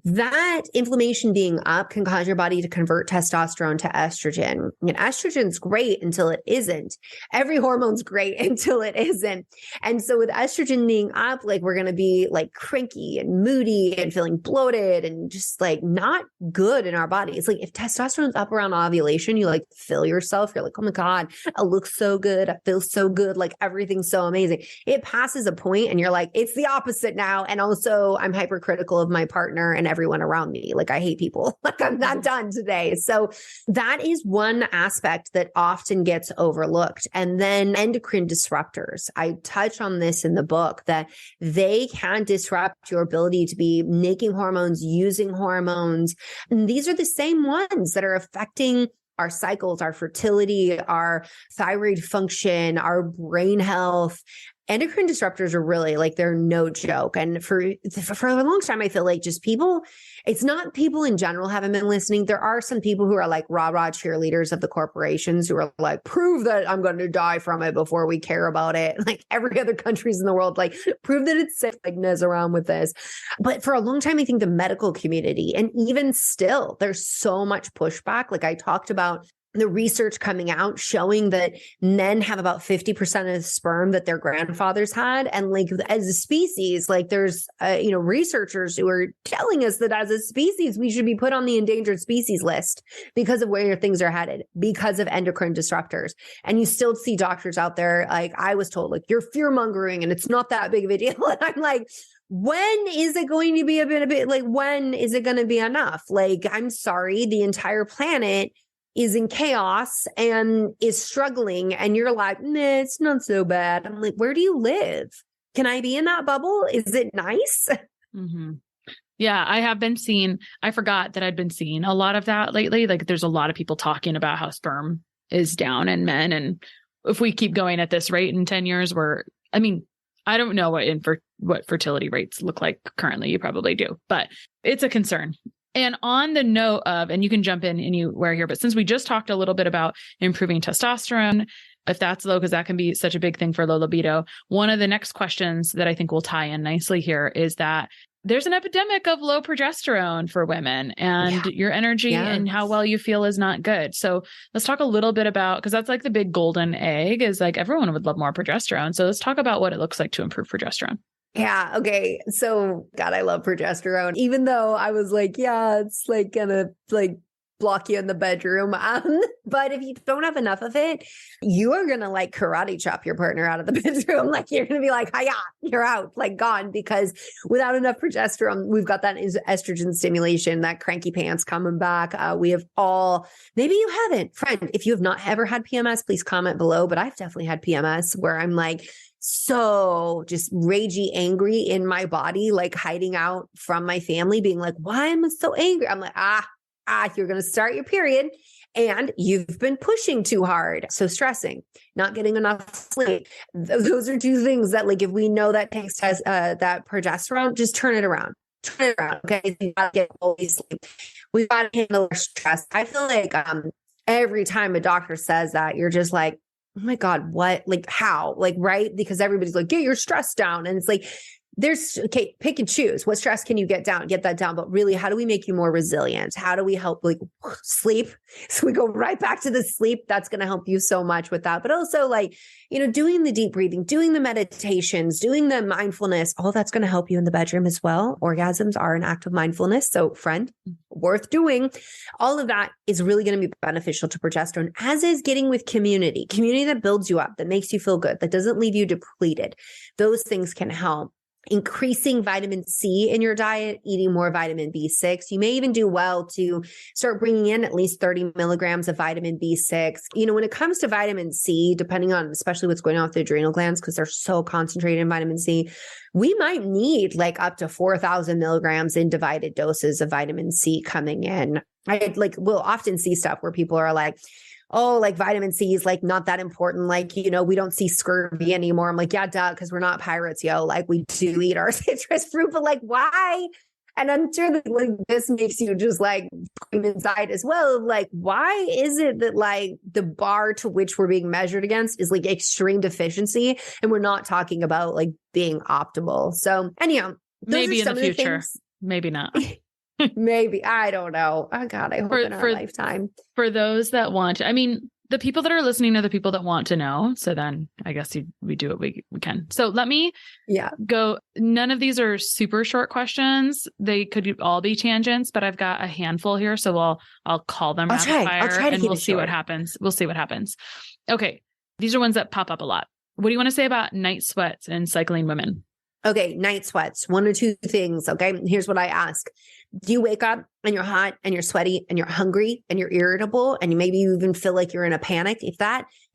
That inflammation being up can cause your body to convert testosterone to estrogen. And estrogen's great until it isn't. Every hormone's great until it isn't. And so with estrogen being up, like, we're going to be like cranky and moody and feeling bloated and just like not good in our body. It's like if testosterone's up around ovulation, you like feel yourself. You're like, oh my God, I look so good. I feel so good. Like, everything's so amazing. It passes a point and you're like, it's the opposite now. And also I'm hypercritical of my partner and everyone around me. Like, I hate people. Like, I'm not done today. So that is one aspect that often gets overlooked. And then endocrine disruptors. I touch on this in the book, that they can disrupt your ability to be making hormones, using hormones. And these are the same ones that are affecting our cycles, our fertility, our thyroid function, our brain health. Endocrine disruptors are really like, they're no joke. And for a long time, I feel like just people, it's not people in general haven't been listening. There are some people who are like rah-rah cheerleaders of the corporations who are like, prove that I'm going to die from it before we care about it. Like every other countries in the world, like prove that it's safe, like mess around with this. But for a long time, I think the medical community, and even still, there's so much pushback. Like I talked about the research coming out showing that men have about 50% of the sperm that their grandfathers had. And like, as a species, like there's, researchers who are telling us that as a species, we should be put on the endangered species list because of where things are headed, because of endocrine disruptors. And you still see doctors out there, like I was told, like, you're fear mongering and it's not that big of a deal. And I'm like, when is it going to be a bit like, when is it going to be enough? Like, I'm sorry, the entire planet is in chaos and is struggling. And you're like, nah, it's not so bad. I'm like, where do you live? Can I be in that bubble? Is it nice? Mm-hmm. Yeah, I forgot that I'd been seeing a lot of that lately. Like there's a lot of people talking about how sperm is down in men. And if we keep going at this rate in 10 years, I don't know what fertility rates look like currently. You probably do, but it's a concern. And on the note of, and you can jump in anywhere here, but since we just talked a little bit about improving testosterone, if that's low, because that can be such a big thing for low libido, one of the next questions that I think will tie in nicely here is that there's an epidemic of low progesterone for women, and your energy and how well you feel is not good. So let's talk a little bit about, because that's like the big golden egg is like everyone would love more progesterone. So let's talk about what it looks like to improve progesterone. Yeah. Okay. So God, I love progesterone, even though I was like, yeah, it's like gonna like block you in the bedroom. But if you don't have enough of it, you are going to like karate chop your partner out of the bedroom. Like you're going to be like, hiya, you're out, like gone, because without enough progesterone, we've got that estrogen stimulation, that cranky pants coming back. We have all, maybe you haven't, friend, if you have not ever had PMS, please comment below, but I've definitely had PMS where I'm like, so just ragey angry in my body, like hiding out from my family, being like, why am I so angry? I'm like, you're going to start your period and you've been pushing too hard. So stressing, not getting enough sleep. Those are two things that like, if we know that takes that progesterone, just turn it around. Turn it around. Okay. You got to get quality sleep. We've got to handle our stress. I feel like every time a doctor says that, you're just like, oh my God, what? Like how? Like, right? Because everybody's like, get your stress down. And it's like, okay, pick and choose. What stress can you get that down? But really, how do we make you more resilient? How do we help like sleep? So we go right back to the sleep. That's going to help you so much with that. But also like, doing the deep breathing, doing the meditations, doing the mindfulness, all that's going to help you in the bedroom as well. Orgasms are an act of mindfulness. So friend, worth doing. All of that is really going to be beneficial to progesterone, as is getting with community that builds you up, that makes you feel good, that doesn't leave you depleted. Those things can help. Increasing vitamin C in your diet, eating more vitamin B6. You may even do well to start bringing in at least 30 milligrams of vitamin B6. When it comes to vitamin C, depending on especially what's going on with the adrenal glands, because they're so concentrated in vitamin C, we might need like up to 4,000 milligrams in divided doses of vitamin C coming in. We'll often see stuff where people are like, oh, like vitamin C is like not that important. Like, we don't see scurvy anymore. I'm like, yeah, duh, because we're not pirates, yo. Like we do eat our citrus fruit, but like, why? And I'm sure that like this makes you just like scream inside as well. Like, why is it that like the bar to which we're being measured against is like extreme deficiency? And we're not talking about like being optimal. So anyhow, maybe in the future, maybe not. Maybe. I don't know. Oh God, I hope in our lifetime. For those that want, the people that are listening are the people that want to know. So then I guess we do what we can. So let me go. None of these are super short questions. They could all be tangents, but I've got a handful here. So I'll call them rapid fire and we'll see what happens. We'll see what happens. Okay. These are ones that pop up a lot. What do you want to say about night sweats and cycling women? Okay, night sweats, one or two things. Okay, here's what I ask. Do you wake up and you're hot and you're sweaty and you're hungry and you're irritable and maybe you even feel like you're in a panic? If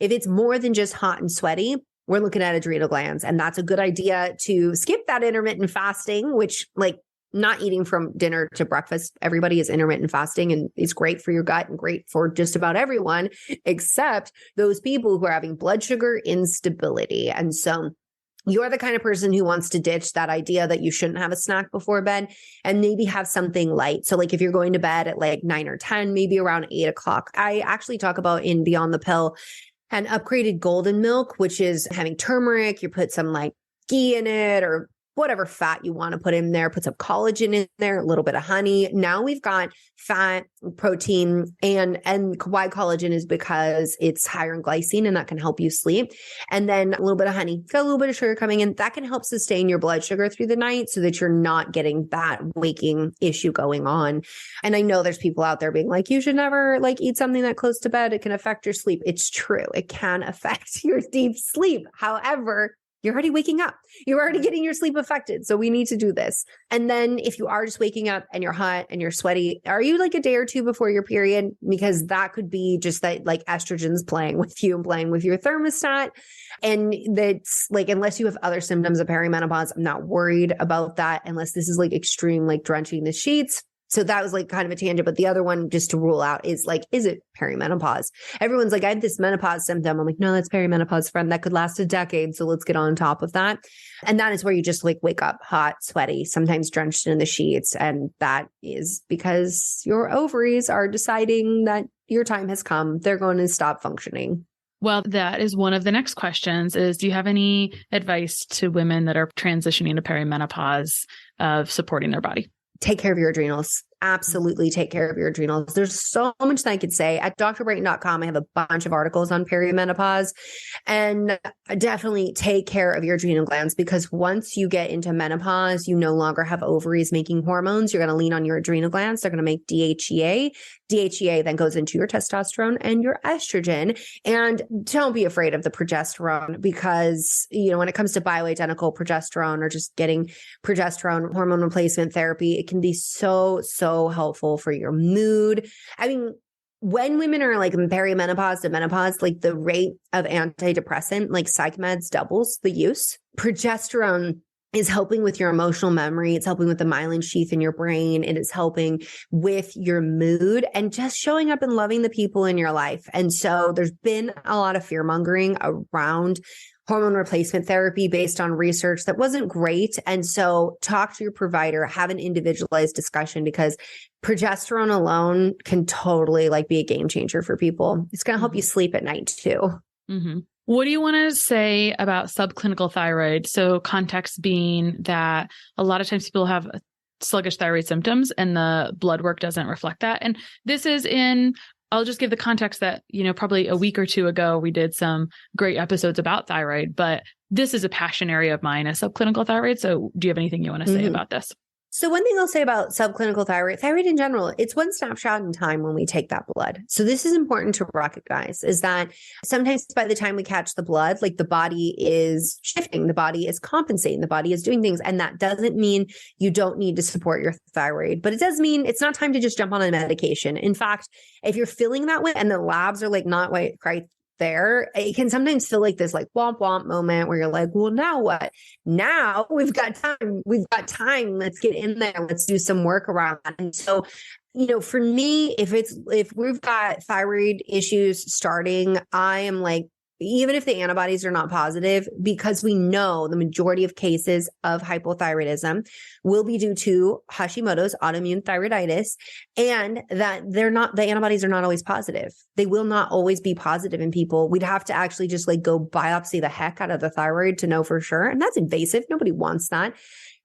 it's more than just hot and sweaty, we're looking at adrenal glands. And that's a good idea to skip that intermittent fasting, which like not eating from dinner to breakfast. Everybody is intermittent fasting and it's great for your gut and great for just about everyone, except those people who are having blood sugar instability. And so you're the kind of person who wants to ditch that idea that you shouldn't have a snack before bed and maybe have something light. So like if you're going to bed at like 9 or 10, maybe around 8 o'clock, I actually talk about in Beyond the Pill an upgraded golden milk, which is having turmeric. You put some like ghee in it or whatever fat you want to put in there, put some collagen in there, a little bit of honey. Now we've got fat, protein, and why collagen is because it's higher in glycine and that can help you sleep. And then a little bit of honey, got a little bit of sugar coming in. That can help sustain your blood sugar through the night so that you're not getting that waking issue going on. And I know there's people out there being like, you should never like eat something that close to bed. It can affect your sleep. It's true. It can affect your deep sleep. However, you're already waking up. You're already getting your sleep affected. So we need to do this. And then if you are just waking up and you're hot and you're sweaty, are you like a day or two before your period? Because that could be just that like estrogen's playing with you and playing with your thermostat. And that's like, unless you have other symptoms of perimenopause, I'm not worried about that unless this is like extreme, like drenching the sheets. So that was like kind of a tangent. But the other one, just to rule out, is like, is it perimenopause? Everyone's like, I have this menopause symptom. I'm like, no, that's perimenopause, friend. That could last a decade. So let's get on top of that. And that is where you just like wake up hot, sweaty, sometimes drenched in the sheets. And that is because your ovaries are deciding that your time has come. They're going to stop functioning. Well, that is one of the next questions is, do you have any advice to women that are transitioning to perimenopause of supporting their body? Take care of your adrenals. Absolutely take care of your adrenals. There's so much that I could say. At drbrighten.com, I have a bunch of articles on perimenopause, and definitely take care of your adrenal glands, because once you get into menopause, you no longer have ovaries making hormones. You're going to lean on your adrenal glands. They're going to make DHEA. DHEA then goes into your testosterone and your estrogen. And don't be afraid of the progesterone, because, you know, when it comes to bioidentical progesterone or just getting progesterone hormone replacement therapy, it can be so helpful for your mood. I mean, when women are like in perimenopause to menopause, like the rate of antidepressant, like psych meds, doubles the use. Progesterone is helping with your emotional memory. It's helping with the myelin sheath in your brain. It is helping with your mood and just showing up and loving the people in your life. And so there's been a lot of fear mongering around hormone replacement therapy based on research that wasn't great. And so talk to your provider, have an individualized discussion, because progesterone alone can totally like be a game changer for people. It's going to help you sleep at night too. Mm-hmm. What do you want to say about subclinical thyroid? So context being that a lot of times people have sluggish thyroid symptoms and the blood work doesn't reflect that. And this is I'll just give the context that, you know, probably a week or two ago, we did some great episodes about thyroid, but this is a passion area of mine, is subclinical thyroid. So do you have anything you want to say about this? So one thing I'll say about subclinical thyroid in general, it's one snapshot in time when we take that blood. So this is important to recognize, is that sometimes by the time we catch the blood, like the body is shifting, the body is compensating, the body is doing things. And that doesn't mean you don't need to support your thyroid, but it does mean it's not time to just jump on a medication. In fact, if you're feeling that way and the labs are like not quite there, it can sometimes feel like this like womp womp moment where you're like, well, now what? Now we've got time. Let's get in there. Let's do some work around that. And so, you know, for me, if we've got thyroid issues starting, I am like, even if the antibodies are not positive, because we know the majority of cases of hypothyroidism will be due to Hashimoto's autoimmune thyroiditis, and that the antibodies are not always positive. They will not always be positive in people. We'd have to actually just like go biopsy the heck out of the thyroid to know for sure. And that's invasive. Nobody wants that.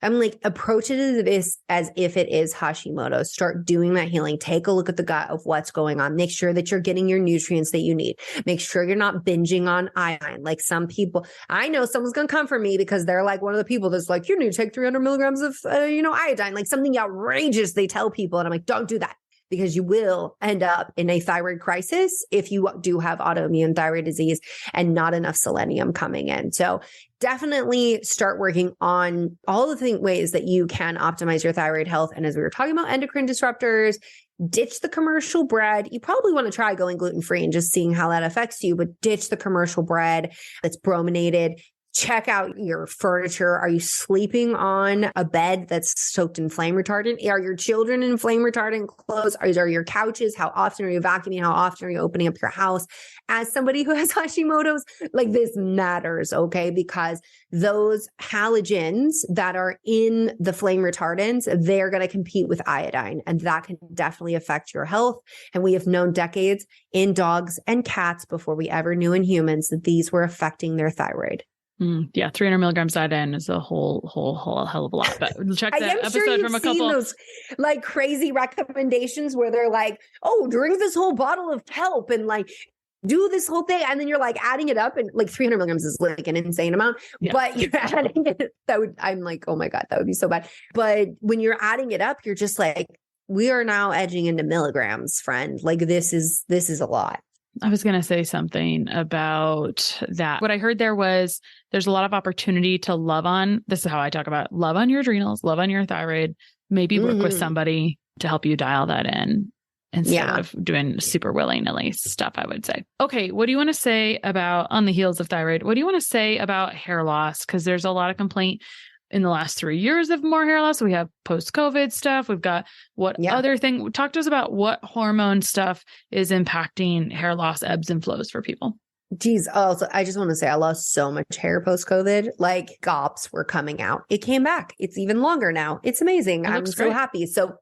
I'm like, approach it as if it is Hashimoto's. Start doing that healing. Take a look at the gut of what's going on. Make sure that you're getting your nutrients that you need. Make sure you're not binging on iodine. Like some people, I know someone's going to come for me because they're like one of the people that's like, you need to take 300 milligrams of, iodine, like something outrageous they tell people. And I'm like, don't do that, because you will end up in a thyroid crisis if you do have autoimmune thyroid disease and not enough selenium coming in. So definitely start working on all the ways that you can optimize your thyroid health. And as we were talking about endocrine disruptors, ditch the commercial bread. You probably want to try going gluten-free and just seeing how that affects you, but ditch the commercial bread that's brominated. Check out your furniture. Are you sleeping on a bed that's soaked in flame retardant? Are your children in flame retardant clothes? Are your couches? How often are you vacuuming? How often are you opening up your house? As somebody who has Hashimoto's, like this matters, okay? Because those halogens that are in the flame retardants, they're going to compete with iodine, and that can definitely affect your health. And we have known decades in dogs and cats before we ever knew in humans that these were affecting their thyroid. Yeah, 300 milligrams iodine is a whole hell of a lot. But check that episode from a couple. Those like crazy recommendations where they're like, "Oh, drink this whole bottle of kelp and like do this whole thing," and then you're like adding it up, and like 300 milligrams is like an insane amount. Yeah. But you're adding it. I'm like, oh my god, that would be so bad. But when you're adding it up, you're just like, we are now edging into milligrams, friend. Like this is a lot. I was going to say something about that. What I heard there was there's a lot of opportunity to love on. This is how I talk about love on your adrenals, love on your thyroid, maybe work with somebody to help you dial that in instead of doing super willy-nilly stuff, I would say. Okay. What do you want to say about, on the heels of thyroid, what do you want to say about hair loss? Because there's a lot of complaint in the last 3 years of more hair loss. We have post-COVID stuff. We've got other thing. Talk to us about what hormone stuff is impacting hair loss, ebbs and flows for people. Geez. Oh, so I just want to say I lost so much hair post-COVID. Like gops were coming out. It came back. It's even longer now. It's amazing. I'm so happy. So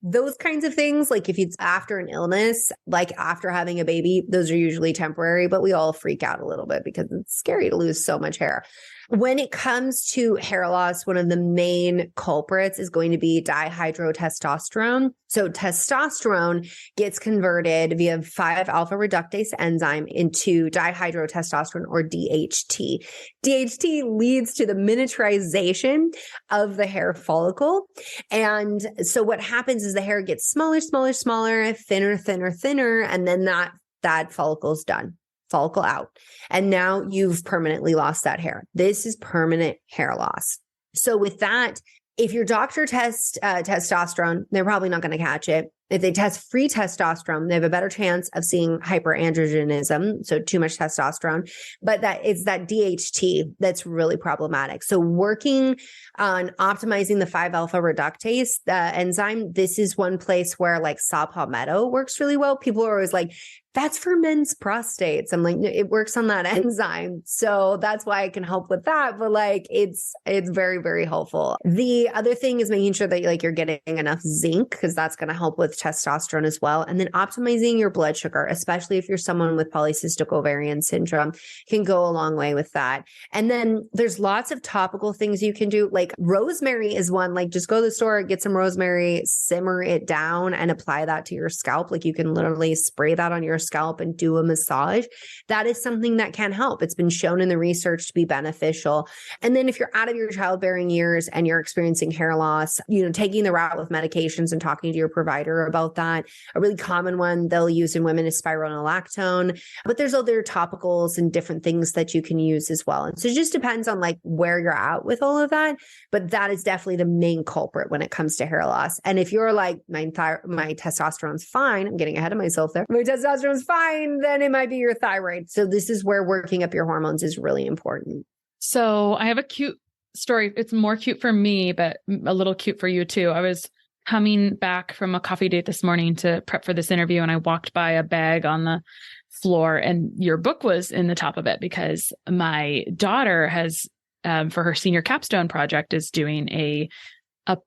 those kinds of things, like if it's after an illness, like after having a baby, those are usually temporary, but we all freak out a little bit because it's scary to lose so much hair. When it comes to hair loss, one of the main culprits is going to be dihydrotestosterone. So testosterone gets converted via 5-alpha reductase enzyme into dihydrotestosterone, or DHT. DHT leads to the miniaturization of the hair follicle. And so what happens is the hair gets smaller, smaller, smaller, thinner, thinner, thinner, and then that follicle's done. Follicle out. And now you've permanently lost that hair. This is permanent hair loss. So with that, if your doctor tests testosterone, they're probably not going to catch it. If they test free testosterone, they have a better chance of seeing hyperandrogenism, so too much testosterone. But it's that DHT that's really problematic. So working on optimizing the 5-alpha reductase enzyme, this is one place where like saw palmetto works really well. People are always like, that's for men's prostates. I'm like, it works on that enzyme. So that's why I can help with that. But like, it's very, very helpful. The other thing is making sure that like you're getting enough zinc, because that's going to help with testosterone as well. And then optimizing your blood sugar, especially if you're someone with polycystic ovarian syndrome, can go a long way with that. And then there's lots of topical things you can do. Like rosemary is one, like just go to the store, get some rosemary, simmer it down and apply that to your scalp. Like you can literally spray that on your scalp and do a massage. That is something that can help. It's been shown in the research to be beneficial. And then if you're out of your childbearing years and you're experiencing hair loss, taking the route with medications and talking to your provider about that. A really common one they'll use in women is spironolactone, but there's other topicals and different things that you can use as well. And so it just depends on like where you're at with all of that. But that is definitely the main culprit when it comes to hair loss. And if you're like, my testosterone's fine, I'm getting ahead of myself there. My testosterone's fine, then it might be your thyroid. So this is where working up your hormones is really important. So I have a cute story. It's more cute for me, but a little cute for you too. I was coming back from a coffee date this morning to prep for this interview, and I walked by a bag on the floor, and your book was in the top of it because my daughter has, for her senior capstone project, is doing a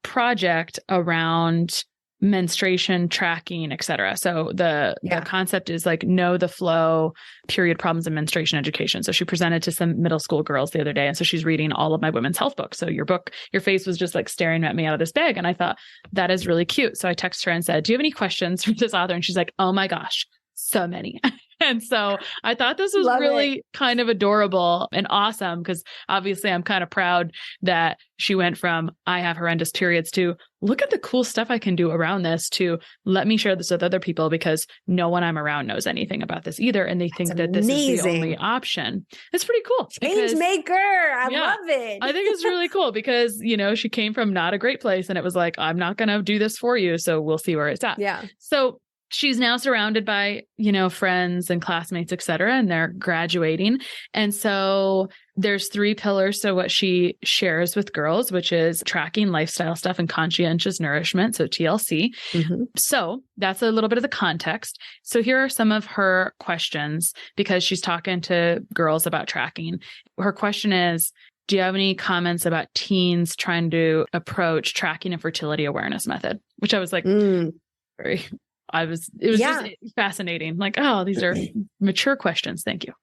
project around menstruation tracking, et cetera. So the concept is like know the flow, period problems, and menstruation education. So she presented to some middle school girls the other day. And so she's reading all of my women's health books. So your book, your face was just like staring at me out of this bag. And I thought that is really cute. So I texted her and said, do you have any questions for this author? And she's like, oh my gosh, so many. And so I thought this was really kind of adorable and awesome, because obviously I'm kind of proud that she went from I have horrendous periods to look at the cool stuff I can do around this to let me share this with other people, because no one I'm around knows anything about this either. And they think that this is the only option. It's pretty cool. Change maker. I love it. I think it's really cool because, she came from not a great place and it was like, I'm not going to do this for you. So we'll see where it's at. Yeah. So she's now surrounded by, friends and classmates, et cetera, and they're graduating. And so there's 3 pillars. So what she shares with girls, which is tracking, lifestyle stuff, and conscientious nourishment. So TLC. Mm-hmm. So that's a little bit of the context. So here are some of her questions, because she's talking to girls about tracking. Her question is, do you have any comments about teens trying to approach tracking and fertility awareness method? Which I was like, very... it was just fascinating. Like, oh, these are mature questions. Thank you.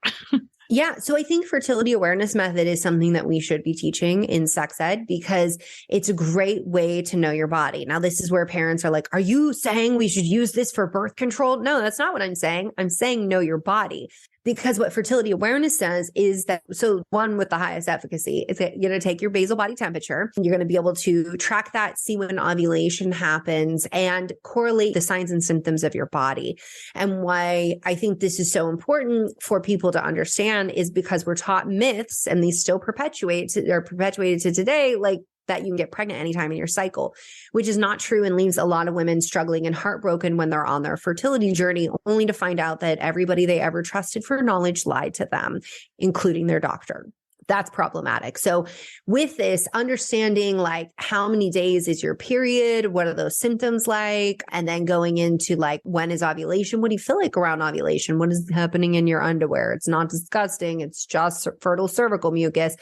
Yeah. So I think fertility awareness method is something that we should be teaching in sex ed, because it's a great way to know your body. Now, this is where parents are like, are you saying we should use this for birth control? No, that's not what I'm saying. I'm saying know your body. Because what fertility awareness says is that, so one with the highest efficacy is that you're going to take your basal body temperature. You're going to be able to track that, see when ovulation happens, and correlate the signs and symptoms of your body. And why I think this is so important for people to understand is because we're taught myths, and these still perpetuated to today, like that you can get pregnant anytime in your cycle, which is not true, and leaves a lot of women struggling and heartbroken when they're on their fertility journey, only to find out that everybody they ever trusted for knowledge lied to them, including their doctor. That's problematic. So with this, understanding like how many days is your period? What are those symptoms like? And then going into like, when is ovulation? What do you feel like around ovulation? What is happening in your underwear? It's not disgusting. It's just fertile cervical mucus.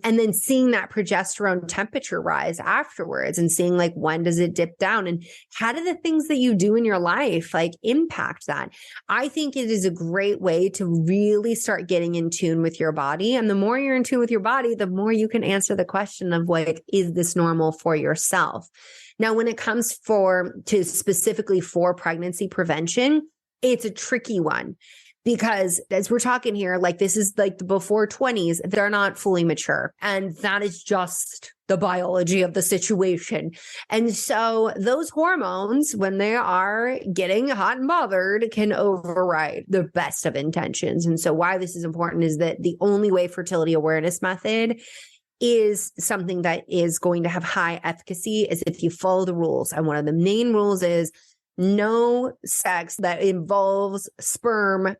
And then seeing that progesterone temperature rise afterwards and seeing like, when does it dip down? And how do the things that you do in your life like impact that? I think it is a great way to really start getting in tune with your body. And the more you're in tune with your body, the more you can answer the question of like, is this normal for yourself? Now, when it comes to specifically for pregnancy prevention, it's a tricky one because as we're talking here, like this is like the before 20s, they're not fully mature. And that is just the biology of the situation. And so those hormones, when they are getting hot and bothered, can override the best of intentions. And so why this is important is that the only way fertility awareness method is something that is going to have high efficacy is if you follow the rules. And one of the main rules is no sex that involves sperm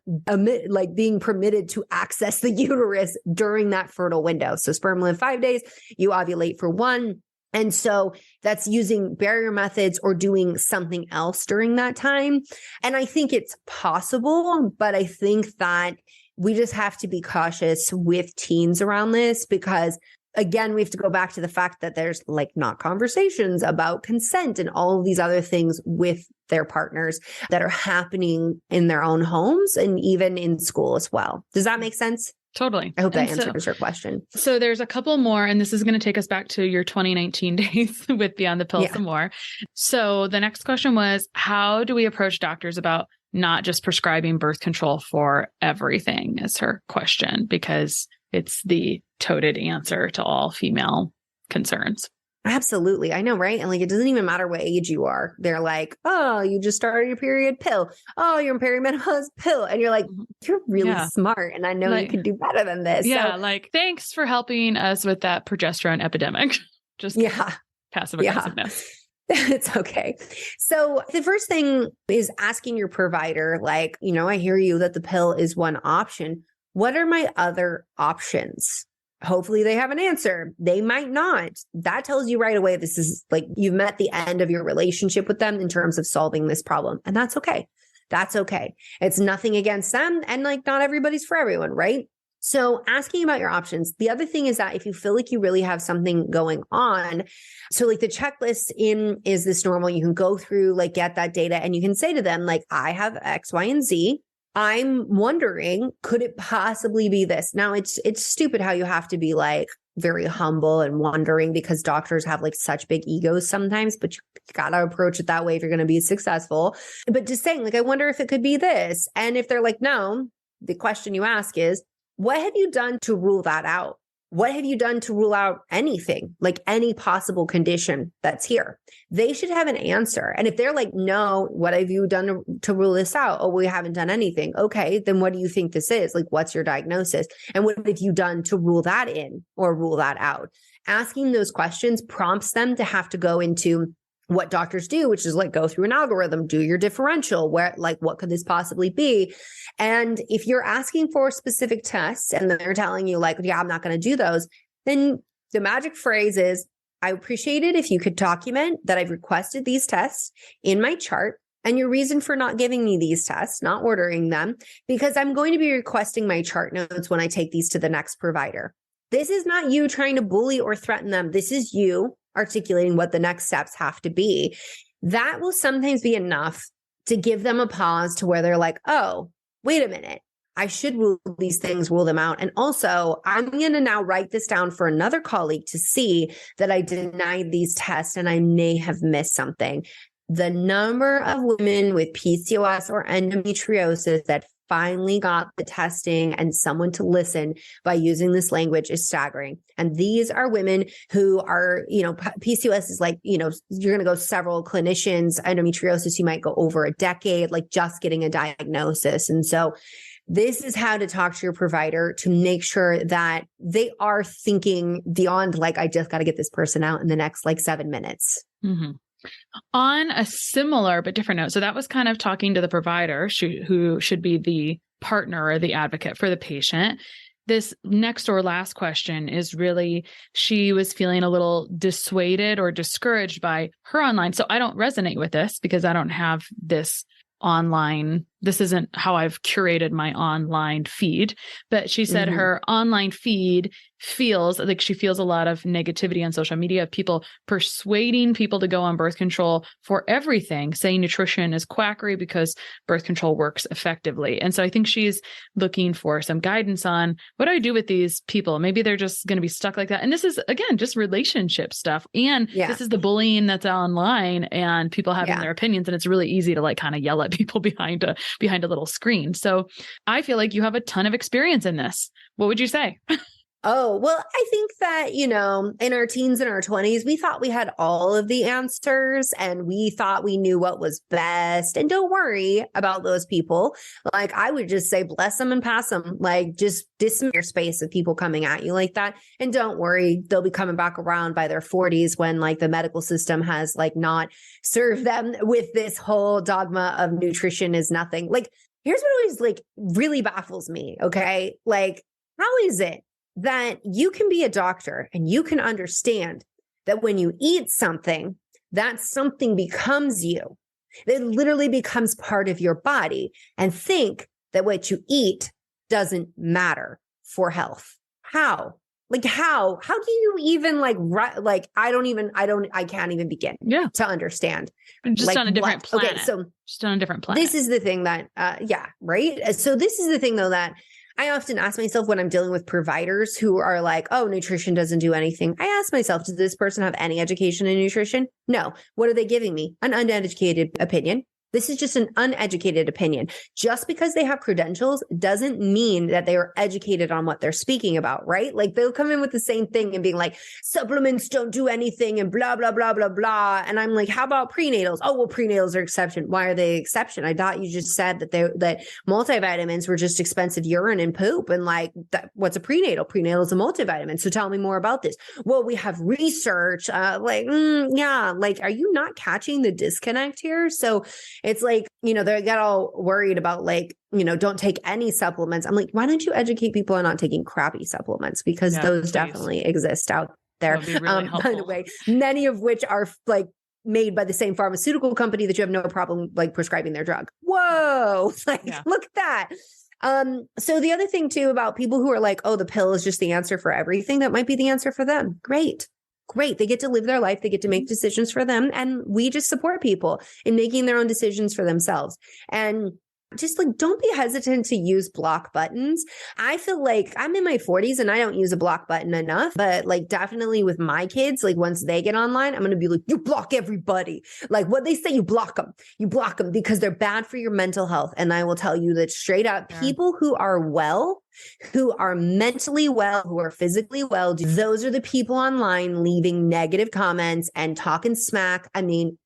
like being permitted to access the uterus during that fertile window. So sperm live 5 days, you ovulate for 1. And so that's using barrier methods or doing something else during that time. And I think it's possible, but I think that we just have to be cautious with teens around this because again, we have to go back to the fact that there's like not conversations about consent and all of these other things with their partners that are happening in their own homes and even in school as well. Does that make sense? Totally. I hope that answers your question. So there's a couple more, and this is going to take us back to your 2019 days with Beyond the Pill some more. So the next question was, how do we approach doctors about not just prescribing birth control for everything is her question, because it's the toted answer to all female concerns. Absolutely. I know, right? And like, it doesn't even matter what age you are. They're like, oh, you just started your period pill. Oh, you're in perimenopause pill. And you're like, you're really smart. And I know you could do better than this. Yeah. So, like, thanks for helping us with that progesterone epidemic. Just passive aggressiveness. It's okay. So the first thing is asking your provider, like, you know, I hear you that the pill is one option. What are my other options? Hopefully they have an answer. They might not. That tells you right away, this is like you've met the end of your relationship with them in terms of solving this problem. And that's okay. That's okay. It's nothing against them. And like, not everybody's for everyone, right? So asking about your options. The other thing is that if you feel like you really have something going on, so like the checklist in Is This Normal? You can go through, like, get that data and you can say to them, like, I have X, Y, and Z. I'm wondering, could it possibly be this? Now it's stupid how you have to be like very humble and wondering because doctors have like such big egos sometimes, but you gotta approach it that way if you're going to be successful. But just saying, like, I wonder if it could be this. And if they're like, no, the question you ask is, what have you done to rule that out? What have you done to rule out anything, like any possible condition that's here? They should have an answer. And if they're like, no, what have you done to rule this out? Oh, we haven't done anything. Okay, then what do you think this is? Like, what's your diagnosis? And what have you done to rule that in or rule that out? Asking those questions prompts them to have to go into what doctors do, which is like go through an algorithm, do your differential, where like, what could this possibly be? And if you're asking for specific tests and they're telling you like, yeah, I'm not going to do those, then the magic phrase is, I appreciate it if you could document that I've requested these tests in my chart and your reason for not giving me these tests, not ordering them, because I'm going to be requesting my chart notes when I take these to the next provider. This is not you trying to bully or threaten them. This is you articulating what the next steps have to be. That will sometimes be enough to give them a pause to where they're like, oh, wait a minute. I should rule these things, rule them out. And also, I'm going to now write this down for another colleague to see that I denied these tests and I may have missed something. The number of women with PCOS or endometriosis that finally got the testing and someone to listen by using this language is staggering. And these are women who are, you know, PCOS is like, you know, you're going to go several clinicians. Endometriosis, you might go over a decade, like just getting a diagnosis. And so this is how to talk to your provider to make sure that they are thinking beyond like, I just got to get this person out in the next like 7 minutes. Mm-hmm. On a similar but different note, so that was kind of talking to the provider who should be the partner or the advocate for the patient. This next or last question is really, she was feeling a little dissuaded or discouraged by her online. So I don't resonate with this because I don't have this online. This isn't how I've curated my online feed, but she said her online feed feels like she feels a lot of negativity on social media, people persuading people to go on birth control for everything, saying nutrition is quackery because birth control works effectively. And so I think she's looking for some guidance on what do I do with these people? Maybe they're just going to be stuck like that. And this is, again, just relationship stuff. And this is the bullying that's online and people having their opinions. And it's really easy to like kind of yell at people behind a little screen. So I feel like you have a ton of experience in this. What would you say? Oh, well, I think that, you know, in our teens and our 20s, we thought we had all of the answers and we thought we knew what was best. And don't worry about those people. Like, I would just say, bless them and pass them. Like, just dismiss your space of people coming at you like that. And don't worry, they'll be coming back around by their 40s when like the medical system has like not served them with this whole dogma of nutrition is nothing. Like, here's what always like really baffles me. Okay. Like, how is it that you can be a doctor and you can understand that when you eat something, that something becomes you? It literally becomes part of your body, and think that what you eat doesn't matter for health. How? Like, how do you even like I can't even begin to understand. Just like, on a different planet. Okay, so just on a different planet. This is the thing that, right? So this is the thing though, that I often ask myself when I'm dealing with providers who are like, oh, nutrition doesn't do anything. I ask myself, does this person have any education in nutrition? No. What are they giving me? An uneducated opinion. This is just an uneducated opinion. Just because they have credentials doesn't mean that they are educated on what they're speaking about, right? Like, they'll come in with the same thing and being like, supplements don't do anything and blah, blah, blah, blah, blah. And I'm like, how about prenatals? Oh, well, prenatals are exception. Why are they exception? I thought you just said that multivitamins were just expensive urine and poop. And like, what's a prenatal? Prenatal is a multivitamin. So tell me more about this. Well, we have research. Like, are you not catching the disconnect here? So it's like, you know, they get all worried about like, you know, don't take any supplements. I'm like, why don't you educate people on not taking crappy supplements? Because those definitely exist out there. Really by the way, many of which are like made by the same pharmaceutical company that you have no problem like prescribing their drug. Whoa, like, look at that. So the other thing too about people who are like, oh, the pill is just the answer for everything, that might be the answer for them. Great. They get to live their life. They get to make decisions for them. And we just support people in making their own decisions for themselves. And just like, don't be hesitant to use block buttons. I feel like I'm in my 40s and I don't use a block button enough, but like definitely with my kids, like once they get online, I'm going to be like, you block everybody. Like what they say, you block them because they're bad for your mental health. And I will tell you that straight up, people who are well, who are mentally well, who are physically well, those are the people online leaving negative comments and talking smack. I mean,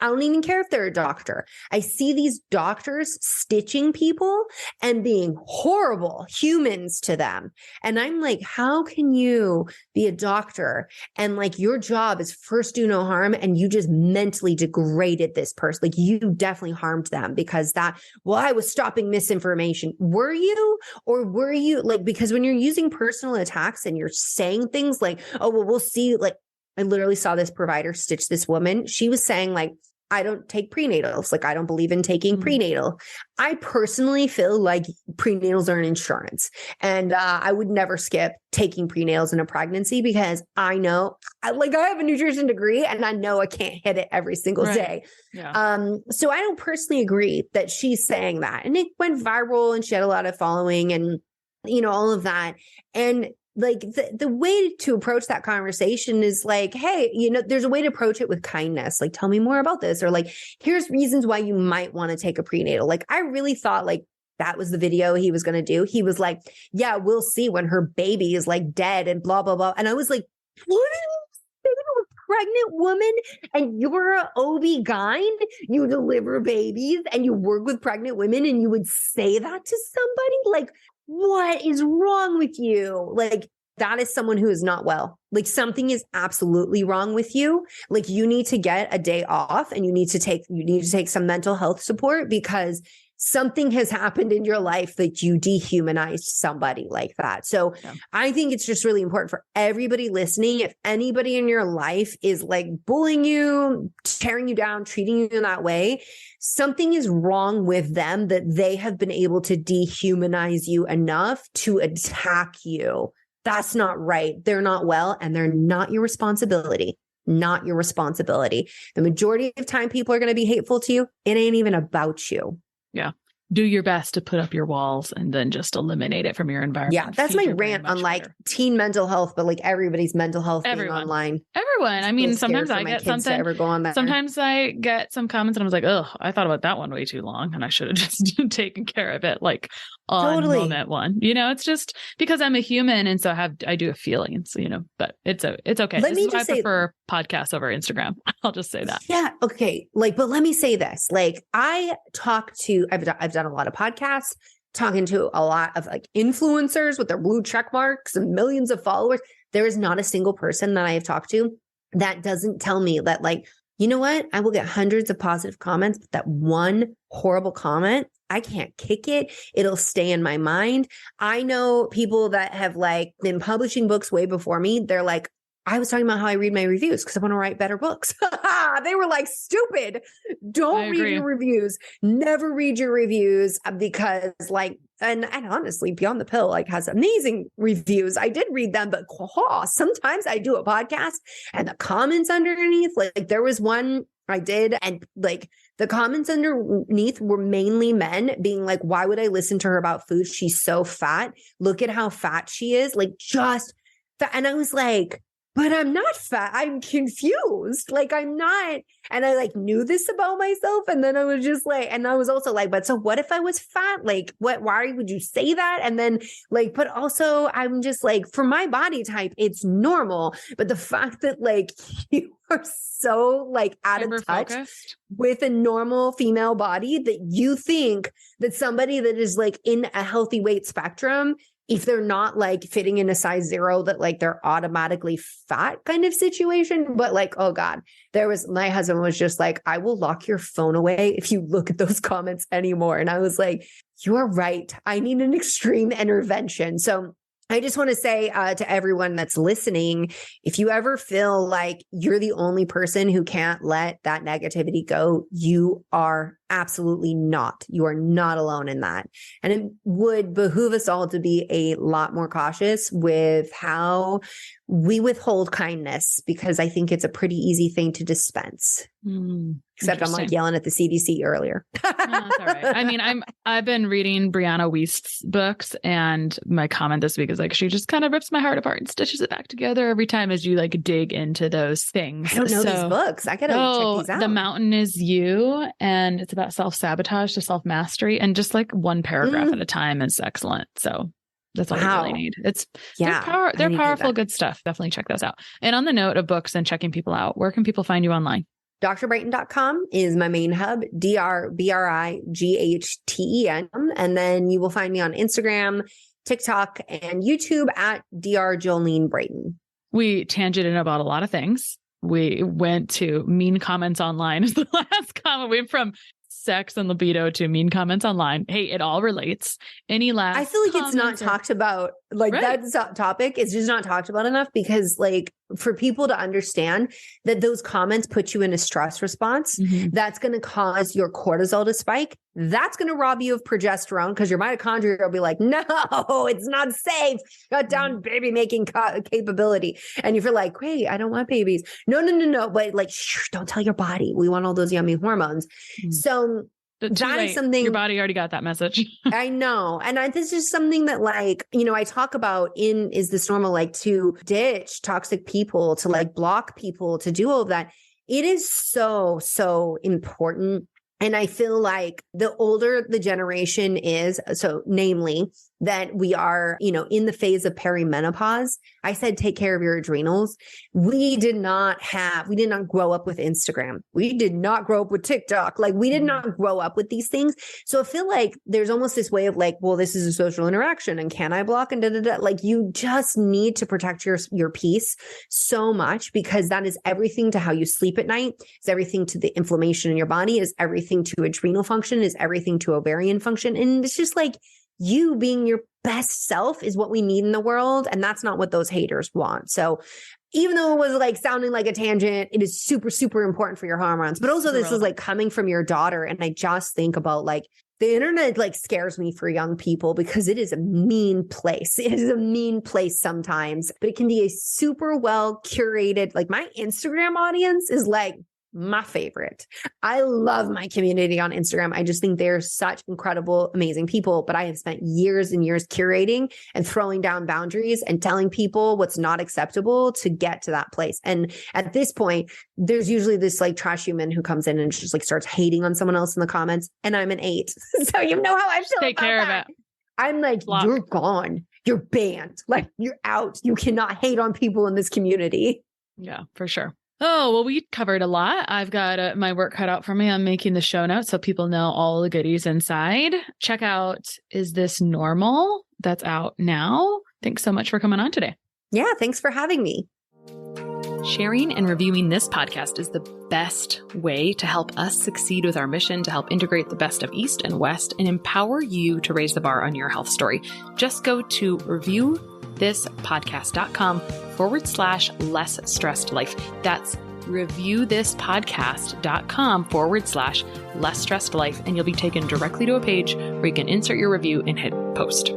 I don't even care if they're a doctor. I see these doctors stitching people and being horrible humans to them. And I'm like, how can you be a doctor and like your job is first do no harm, and you just mentally degraded this person? Like, you definitely harmed them because I was stopping misinformation. Were you? Or were you like, because when you're using personal attacks and you're saying things like, oh, well, we'll see. Like, I literally saw this provider stitch this woman. She was saying like, I don't take prenatals. Like, I don't believe in taking prenatal. I personally feel like prenatals are an insurance, and I would never skip taking prenatals in a pregnancy because I know, I have a nutrition degree and I know I can't hit it every single day. Yeah. So I don't personally agree that she's saying that, and it went viral and she had a lot of following and, you know, all of that. And like the way to approach that conversation is like, hey, you know, there's a way to approach it with kindness. Like, tell me more about this. Or like, here's reasons why you might want to take a prenatal. Like, I really thought like that was the video he was going to do. He was like, yeah, we'll see when her baby is like dead and blah, blah, blah. And I was like, what are you saying to a pregnant woman? And you're an OB-GYN, you deliver babies and you work with pregnant women and you would say that to somebody? Like, what is wrong with you? Like, that is someone who is not well. Like, something is absolutely wrong with you. Like, you need to get a day off and you need to take some mental health support, because something has happened in your life that you dehumanized somebody like that. So I think it's just really important for everybody listening. If anybody in your life is like bullying you, tearing you down, treating you in that way, something is wrong with them that they have been able to dehumanize you enough to attack you. That's not right. They're not well, and they're not your responsibility. Not your responsibility. The majority of time people are going to be hateful to you. It ain't even about you. Yeah. Do your best to put up your walls and then just eliminate it from your environment. Yeah. That's my rant on like teen mental health, but like everybody's mental health being online. Everyone. I mean, sometimes I get something. Ever go on that. Sometimes I get some comments and I was like, oh, I thought about that one way too long and I should have just taken care of it like on moment one. You know, it's just because I'm a human and so I do have feelings, you know, but it's okay. Let me just say, I prefer podcasts over Instagram. I'll just say that. Yeah. Okay. Like, but let me say this, like I've done a lot of podcasts, talking to a lot of like influencers with their blue check marks and millions of followers. There is not a single person that I have talked to that doesn't tell me that like, you know what? I will get hundreds of positive comments, but that one horrible comment, I can't kick it. It'll stay in my mind. I know people that have like been publishing books way before me. They're like, I was talking about how I read my reviews because I want to write better books. They were like, stupid. Don't read your reviews. Never read your reviews because like, and honestly, Beyond the Pill like has amazing reviews. I did read them, but sometimes I do a podcast and the comments underneath, like there was one I did, and like the comments underneath were mainly men being like, why would I listen to her about food? She's so fat. Look at how fat she is. Like just fat. And I was like, but I'm not fat. I'm confused. Like I'm not. And I like knew this about myself. And then I was just like, and I was also like, but so what if I was fat? Like why would you say that? And then like, but also I'm just like, for my body type, it's normal. But the fact that like you are so like out of touch with a normal female body that you think that somebody that is like in a healthy weight spectrum, if they're not like fitting in a size 0, that like they're automatically fat kind of situation. But like, oh God, my husband was just like, I will lock your phone away if you look at those comments anymore. And I was like, you are right. I need an extreme intervention. So I just want to say to everyone that's listening, if you ever feel like you're the only person who can't let that negativity go, you are absolutely not. You are not alone in that. And it would behoove us all to be a lot more cautious with how we withhold kindness, because I think it's a pretty easy thing to dispense. Except I'm like yelling at the CDC earlier. No, that's all right. I mean, I've been reading Brianna Wiest's books, and my comment this week is like, she just kind of rips my heart apart and stitches it back together every time as you like dig into those things. I don't know these books. I gotta check these out. The Mountain is You, and it's about self-sabotage to self-mastery, and just like one paragraph at a time is excellent. So that's all you really need. They're powerful, good stuff. Definitely check those out. And on the note of books and checking people out, where can people find you online? drbrighten.com is my main hub, DRBRIGHTEN. And then you will find me on Instagram, TikTok, and YouTube at Jolene Brighten. We tangented about a lot of things. We went to mean comments online as the last comment. We went from sex and libido to mean comments online. Hey, it all relates. Any last I feel like it's not talked about. Like that topic is just not talked about enough, because like for people to understand that those comments put you in a stress response, that's going to cause your cortisol to spike. That's going to rob you of progesterone, because your mitochondria will be like, no, it's not safe. Cut down baby making capability. And if you're like, wait, I don't want babies. No. But like, don't tell your body. We want all those yummy hormones. So that is something your body already got that message. I know. And this is something that like, you know, I talk about in Is This Normal? Like to ditch toxic people, to like block people, to do all of that. It is so important. And I feel like the older the generation is, so namely that we are, in the phase of perimenopause. I said, take care of your adrenals. We did not grow up with Instagram. We did not grow up with TikTok. Like we did not grow up with these things. So I feel like there's almost this way of like, well, this is a social interaction and can I block and Like you just need to protect your peace so much, because that is everything to how you sleep at night. It's everything to the inflammation in your body, is everything to adrenal function, is everything to ovarian function. And it's just like, you being your best self is what we need in the world. And that's not what those haters want. So even though it was like sounding like a tangent, it is super, super important for your hormones. But also this is like coming from your daughter. And I just think about like the internet like scares me for young people, because it is a mean place. It is a mean place sometimes, but it can be a super well curated, like my Instagram audience is like my favorite. I love my community on Instagram. I just think they're such incredible, amazing people, but I have spent years and years curating and throwing down boundaries and telling people what's not acceptable to get to that place. And at this point, there's usually this like trash human who comes in and just like starts hating on someone else in the comments. And I'm an 8. So you know how I feel Take about care that. of it. I'm like, Block. You're gone. You're banned. Like you're out. You cannot hate on people in this community. Yeah, for sure. Oh, well, we covered a lot. I've got my work cut out for me. I'm making the show notes so people know all the goodies inside. Check out Is This Normal? That's out now. Thanks so much for coming on today. Yeah, thanks for having me. Sharing and reviewing this podcast is the best way to help us succeed with our mission to help integrate the best of East and West and empower you to raise the bar on your health story. Just go to reviewthispodcast.com/less stressed life. That's reviewthispodcast.com/less stressed life. And you'll be taken directly to a page where you can insert your review and hit post.